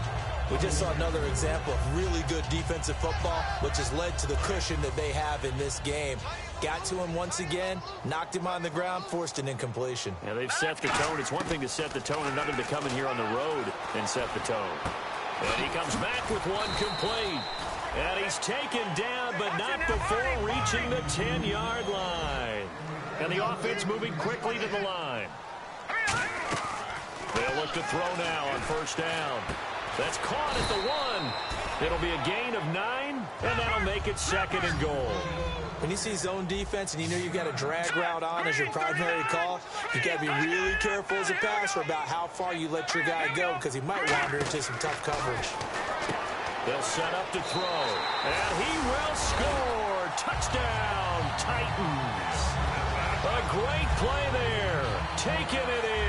We just saw another example of really good defensive football, which has led to the cushion that they have in this game. Got to him once again, knocked him on the ground, forced an incompletion. Yeah, they've set the tone. It's one thing to set the tone, another to come in here on the road and set the tone. And he comes back with one complete. And he's taken down, but not before reaching the 10-yard line. And the offense moving quickly to the line. They'll look to throw now on first down. That's caught at the 1. It'll be a gain of 9, and that'll make it second and goal. When you see zone defense and you know you've got a drag route on as your primary call, you've got to be really careful as a passer about how far you let your guy go because he might wander into some tough coverage. They'll set up to throw, and he will score. Touchdown, Titans. A great play there, taking it in.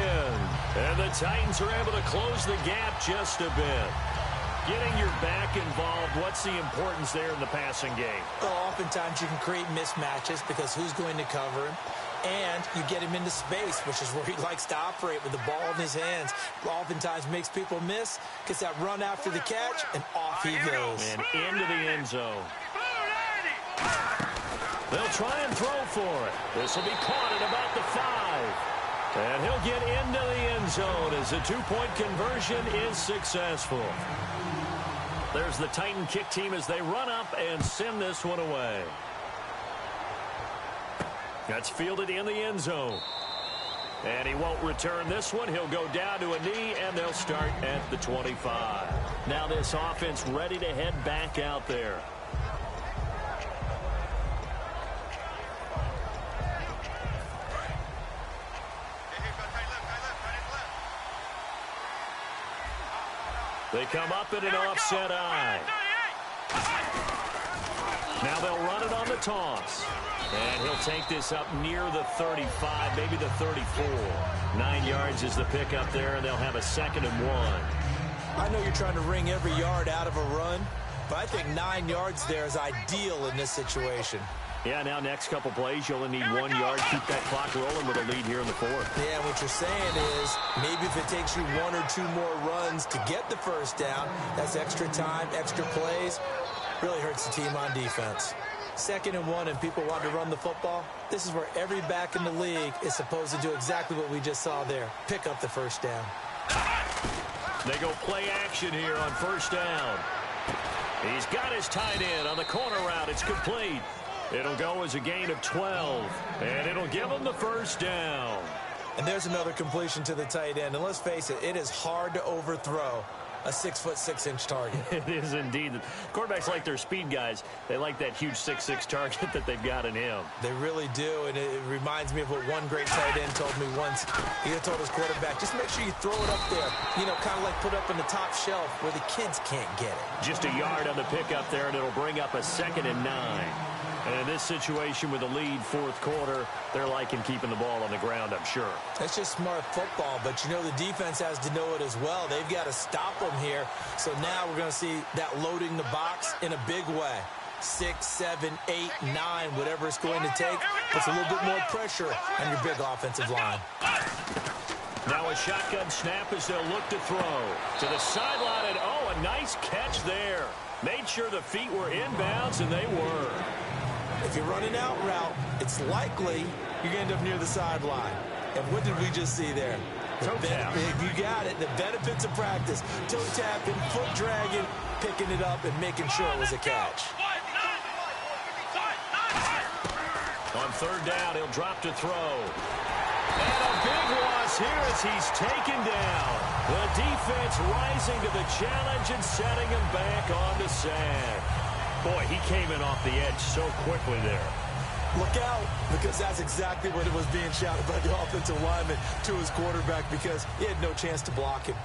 And the Titans are able to close the gap just a bit. Getting your back involved, what's the importance there in the passing game? Well, oftentimes you can create mismatches because who's going to cover him? And you get him into space, which is where he likes to operate with the ball in his hands. Oftentimes makes people miss, gets that run after the catch, and off he goes. And into the end zone. They'll try and throw for it. This will be caught at about the 5. And he'll get into the end zone as the 2-point conversion is successful. There's the Titan kick team as they run up and send this one away. That's fielded in the end zone. And he won't return this one. He'll go down to a knee, and they'll start at the 25. Now this offense ready to head back out there. They come up in an offset eye. Now they'll run it on the toss. And he'll take this up near the 35, maybe the 34. 9 yards is the pickup there, and they'll have a 2nd and 1. I know you're trying to wring every yard out of a run, but I think 9 yards there is ideal in this situation. Yeah, now next couple plays, you only need 1 yard. Keep that clock rolling with a lead here in the 4th. Yeah, what you're saying is maybe if it takes you 1 or 2 more runs to get the first down, that's extra time, extra plays, really hurts the team on defense. 2nd and 1 and people want to run the football. This is where every back in the league is supposed to do exactly what we just saw there. Pick up the first down. They go play action here on first down. He's got his tight end on the corner route. It's complete. It'll go as a gain of 12, and it'll give him the first down. And there's another completion to the tight end. And let's face it, it is hard to overthrow a 6'6" target. It is indeed. Quarterbacks like their speed guys. They like that huge 6'6" target that they've got in him. They really do, and it reminds me of what one great tight end told me once. He told his quarterback, just make sure you throw it up there, you know, kind of like put up on the top shelf where the kids can't get it. Just a yard on the pickup there, and it'll bring up a 2nd and 9. And in this situation with the lead 4th quarter, they're liking keeping the ball on the ground, I'm sure. That's just smart football, but you know the defense has to know it as well. They've got to stop them here. So now we're going to see that loading the box in a big way. 6, 7, 8, 9, whatever it's going to take. Puts a little bit more pressure on your big offensive line. Now a shotgun snap as they'll look to throw. To the sideline, and oh, a nice catch there. Made sure the feet were inbounds, and they were. If you're running out route, it's likely you're going to end up near the sideline. And what did we just see there? Toe tap. You got it. The benefits of practice. Toe tapping, foot dragging, picking it up, and making sure it was a catch. On third down, he'll drop to throw. And a big loss here as he's taken down. The defense rising to the challenge and setting him back on the sack. Boy, he came in off the edge so quickly there. Look out, because that's exactly what it was being shouted by the offensive lineman to his quarterback, because he had no chance to block him.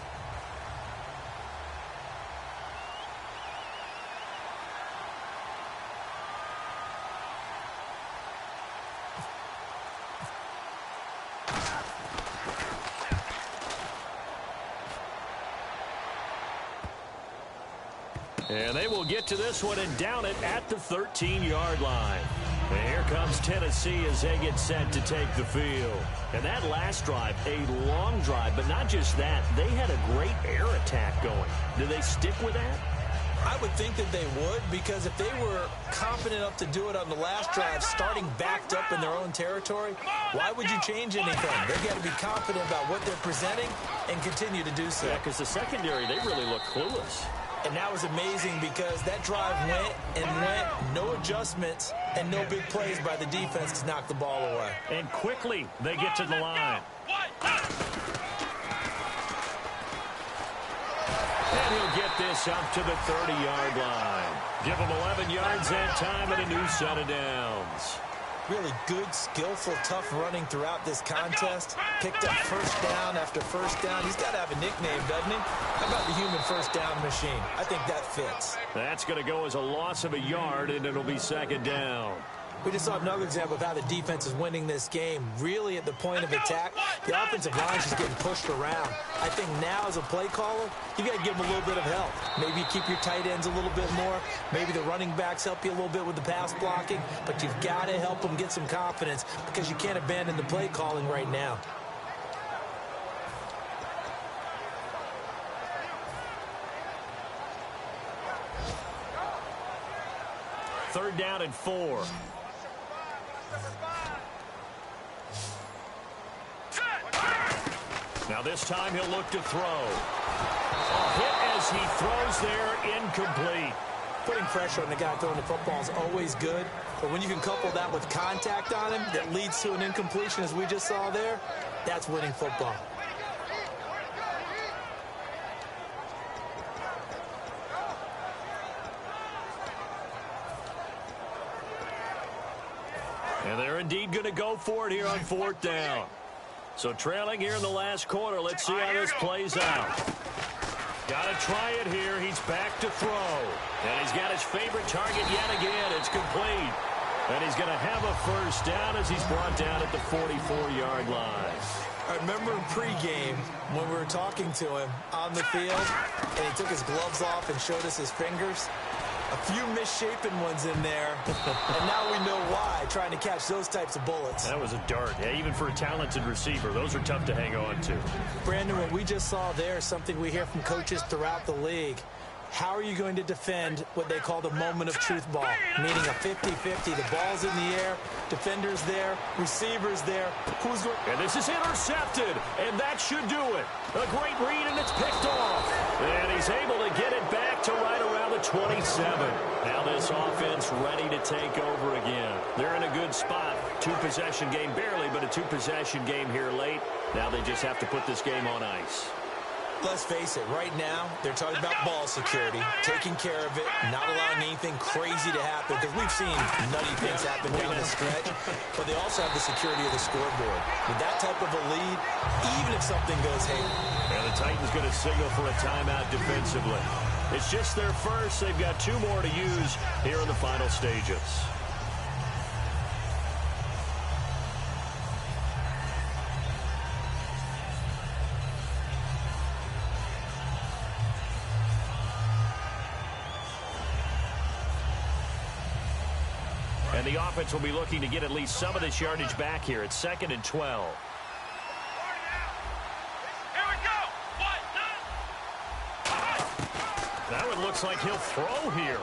And they will get to this one and down it at the 13-yard line. And here comes Tennessee as they get set to take the field. And that last drive, a long drive, but not just that. They had a great air attack going. Do they stick with that? I would think that they would, because if they were confident enough to do it on the last drive, starting backed up in their own territory, why would you change anything? They've got to be confident about what they're presenting and continue to do so. Yeah, because the secondary, they really look clueless. And that was amazing because that drive went and went, no adjustments, and no big plays by the defense to knock the ball away. And quickly, they get to the line. And he'll get this up to the 30-yard line. Give him 11 yards that time and a new set of downs. Really good, skillful, tough running throughout this contest. Picked up first down after first down. He's got to have a nickname, doesn't he? How about the human first down machine? I think that fits. That's going to go as a loss of a yard, and it'll be second down. We just saw another example of how the defense is winning this game. Really at the point of attack, the offensive line is just getting pushed around. I think now as a play caller, you got to give them a little bit of help. Maybe you keep your tight ends a little bit more. Maybe the running backs help you a little bit with the pass blocking. But you've got to help them get some confidence because you can't abandon the play calling right now. Third down and 4. Now this time he'll look to throw. A hit as he throws there, incomplete. Putting pressure on the guy throwing the football is always good, but when you can couple that with contact on him that leads to an incompletion as we just saw there, that's winning football. And they're indeed going to go for it here on fourth down. So trailing here in the last quarter. Let's see how this plays out. Got to try it here. He's back to throw. And he's got his favorite target yet again. It's complete. And he's going to have a first down as he's brought down at the 44-yard line. I remember in pregame when we were talking to him on the field, and he took his gloves off and showed us his fingers. A few misshapen ones in there, and now we know why, trying to catch those types of bullets. That was a dart. Yeah, even for a talented receiver, those are tough to hang on to. Brandon, what we just saw there is something we hear from coaches throughout the league. How are you going to defend what they call the moment of truth ball, meaning a 50-50? The ball's in the air, defenders there, receivers there. Who's going? And this is intercepted, and that should do it. A great read, and it's picked off. And he's able to get it back to right around the 27. Now this offense ready to take over again. They're in a good spot. Two-possession game, barely, but a two-possession game here late. Now they just have to put this game on ice. Let's face it, right now, they're talking about ball security, taking care of it, not allowing anything crazy to happen, because we've seen nutty things happen down the stretch, but they also have the security of the scoreboard. With that type of a lead, even if something goes haywire. And the Titans going to signal for a timeout defensively. It's just their first. They've got 2 more to use here in the final stages. And the offense will be looking to get at least some of this yardage back here. It's 2nd and 12. Here we go. That one looks like he'll throw here.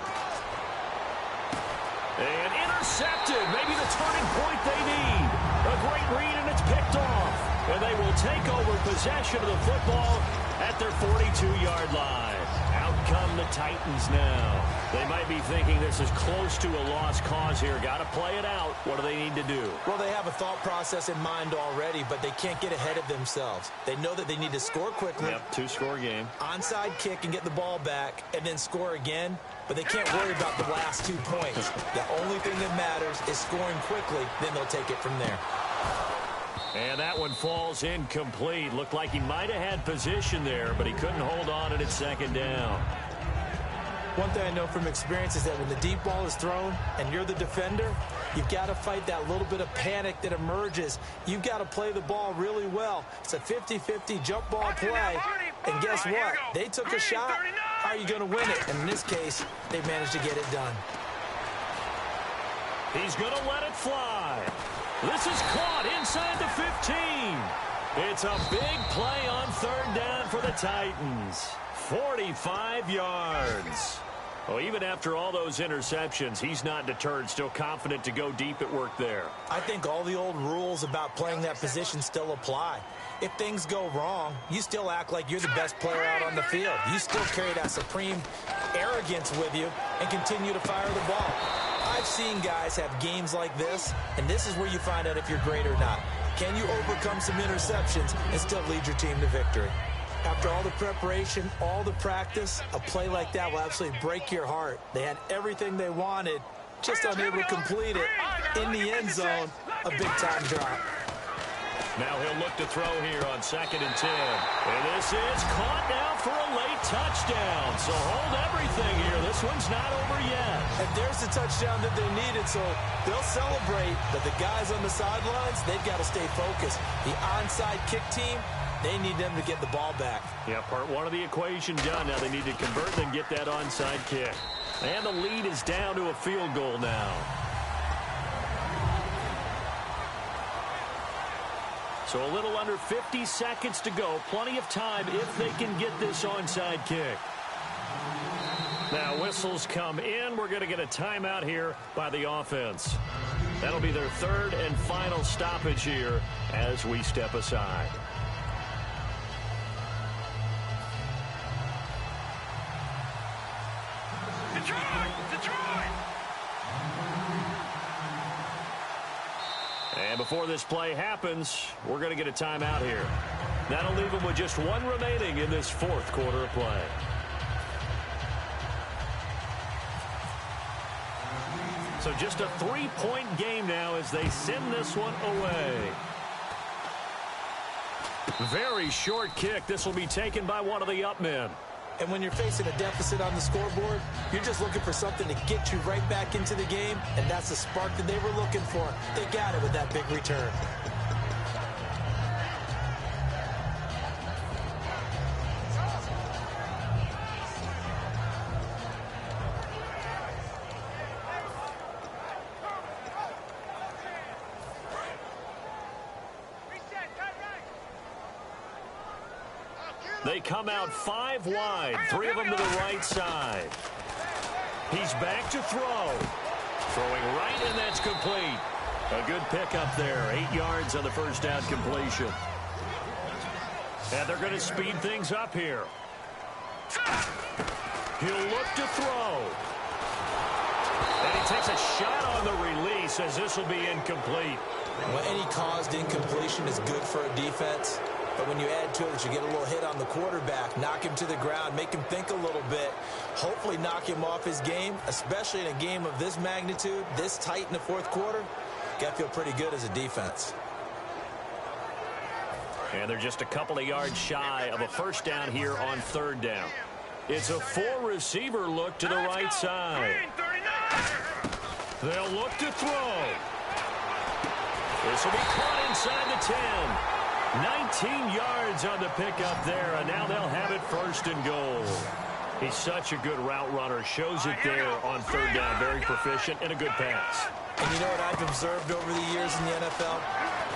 And intercepted. Maybe the turning point they need. A great read, and it's picked off. And they will take over possession of the football at their 42-yard line. Out come the Titans now. They might be thinking this is close to a lost cause here. Got to play it out. What do they need to do? Well, they have a thought process in mind already, but they can't get ahead of themselves. They know that they need to score quickly. Yep, 2-score game. Onside kick and get the ball back, and then score again. But they can't worry about the last 2 points. The only thing that matters is scoring quickly. Then they'll take it from there. And that one falls incomplete. Looked like he might have had position there, but he couldn't hold on, and it's 2nd down. One thing I know from experience is that when the deep ball is thrown and you're the defender, you've got to fight that little bit of panic that emerges. You've got to play the ball really well. It's a 50-50 jump ball play. And guess what? They took a shot. How are you going to win it? And in this case, they managed to get it done. He's going to let it fly. This is caught inside the 15. It's a big play on 3rd down for the Titans. 45 yards. Well, even after all those interceptions, he's not deterred, still confident to go deep at work there. I think all the old rules about playing that position still apply. If things go wrong, you still act like you're the best player out on the field. You still carry that supreme arrogance with you and continue to fire the ball. I've seen guys have games like this, and this is where you find out if you're great or not. Can you overcome some interceptions and still lead your team to victory? After all the preparation, all the practice, a play like that will absolutely break your heart. They had everything they wanted, just unable to complete it. In the end zone, a big-time drop. Now he'll look to throw here on 2nd and 10. And this is caught now for a late touchdown. So hold everything here. This one's not over yet. And there's the touchdown that they needed, so they'll celebrate. But the guys on the sidelines, they've got to stay focused. The onside kick team, they need them to get the ball back. Yeah, part 1 of the equation done. Now they need to convert and get that onside kick. And the lead is down to a field goal now. So a little under 50 seconds to go. Plenty of time if they can get this onside kick. Now whistles come in. We're going to get a timeout here by the offense. That'll be their 3rd and final stoppage here as we step aside. And before this play happens, we're going to get a timeout here. That'll leave them with just 1 remaining in this 4th quarter of play. So just a 3-point game now as they send this one away. Very short kick. This will be taken by one of the up men. And when you're facing a deficit on the scoreboard, you're just looking for something to get you right back into the game, and that's the spark that they were looking for. They got it with that big return. They come out 5 wide, 3 of them to the right side. He's back to throw. Throwing right, and that's complete. A good pickup there. 8 yards on the first down completion. And they're going to speed things up here. He'll look to throw. And he takes a shot on the release as this will be incomplete. Well, any caused incompletion is good for a defense. But when you add to it that you get a little hit on the quarterback, knock him to the ground, make him think a little bit, hopefully knock him off his game, especially in a game of this magnitude, this tight in the 4th quarter, got to feel pretty good as a defense. And they're just a couple of yards shy of a first down here on 3rd down. It's a 4-receiver look to the right side. They'll look to throw. This will be caught inside the 10. 19 yards on the pickup there, and now they'll have it 1st and goal. He's such a good route runner. Shows it there on 3rd down. Very proficient and a good pass. And you know what I've observed over the years in the NFL?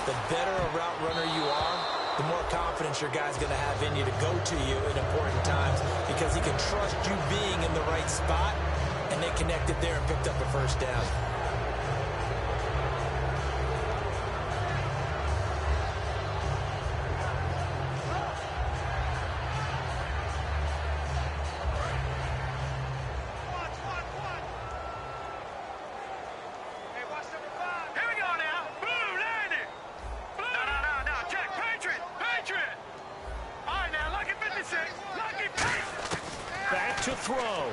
The better a route runner you are, the more confidence your guy's going to have in you to go to you in important times because he can trust you being in the right spot, and they connected there and picked up a first down. Back to throw.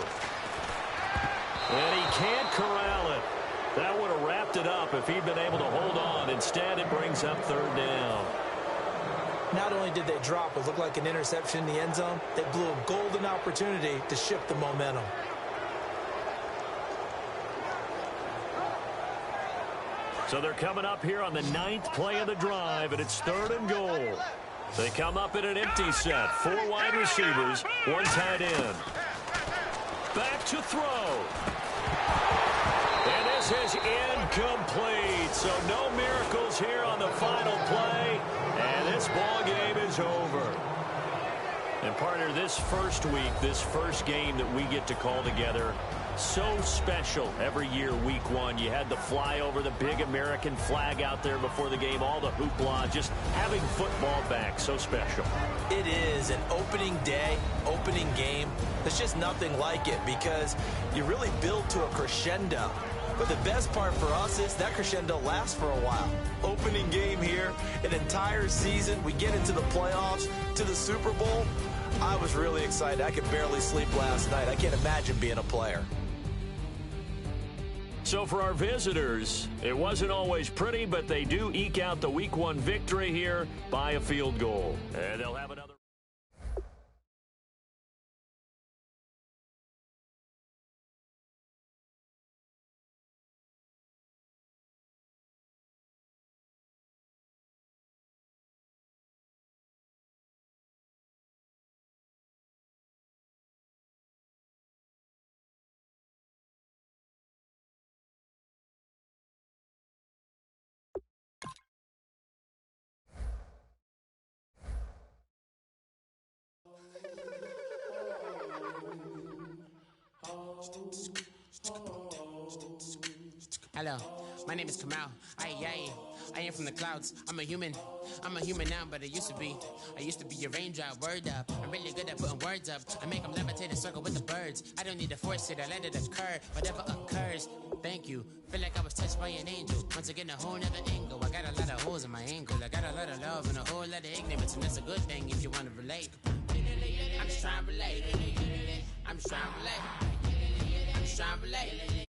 And he can't corral it. That would have wrapped it up if he'd been able to hold on. Instead, it brings up third down. Not only did they drop what looked like an interception in the end zone, they blew a golden opportunity to shift the momentum. So they're coming up here on the 9th play of the drive, and it's 3rd and goal. They come up in an empty set. 4 wide receivers, 1 tight end. Back to throw. And this is incomplete. So no miracles here on the final play. And this ball game is over. And partner, this first week, this first game that we get to call together, so special every year, week 1. You had the flyover, the big American flag out there before the game, all the hoopla, just having football back, so special. It is an opening day, opening game. There's just nothing like it because you really build to a crescendo. But the best part for us is that crescendo lasts for a while. Opening game here, an entire season. We get into the playoffs, to the Super Bowl. I was really excited. I could barely sleep last night. I can't imagine being a player. So for our visitors, it wasn't always pretty, but they do eke out the week 1 victory here by a field goal. And they'll have another. Hello, my name is Kamal. I am from the clouds. I'm a human now, but I used to be a raindrop. Word up, I'm really good at putting words up. I make them levitate and circle with the birds. I don't need to force it, I let it occur. Whatever occurs, thank you. Feel like I was touched by an angel. Once again, a whole nother angle. I got a lot of holes in my ankle. I got a lot of love and a whole lot of ignorance, and that's a good thing if you want to relate. I'm just trying to relate. I'm just trying to relate. I'm just trying to relate.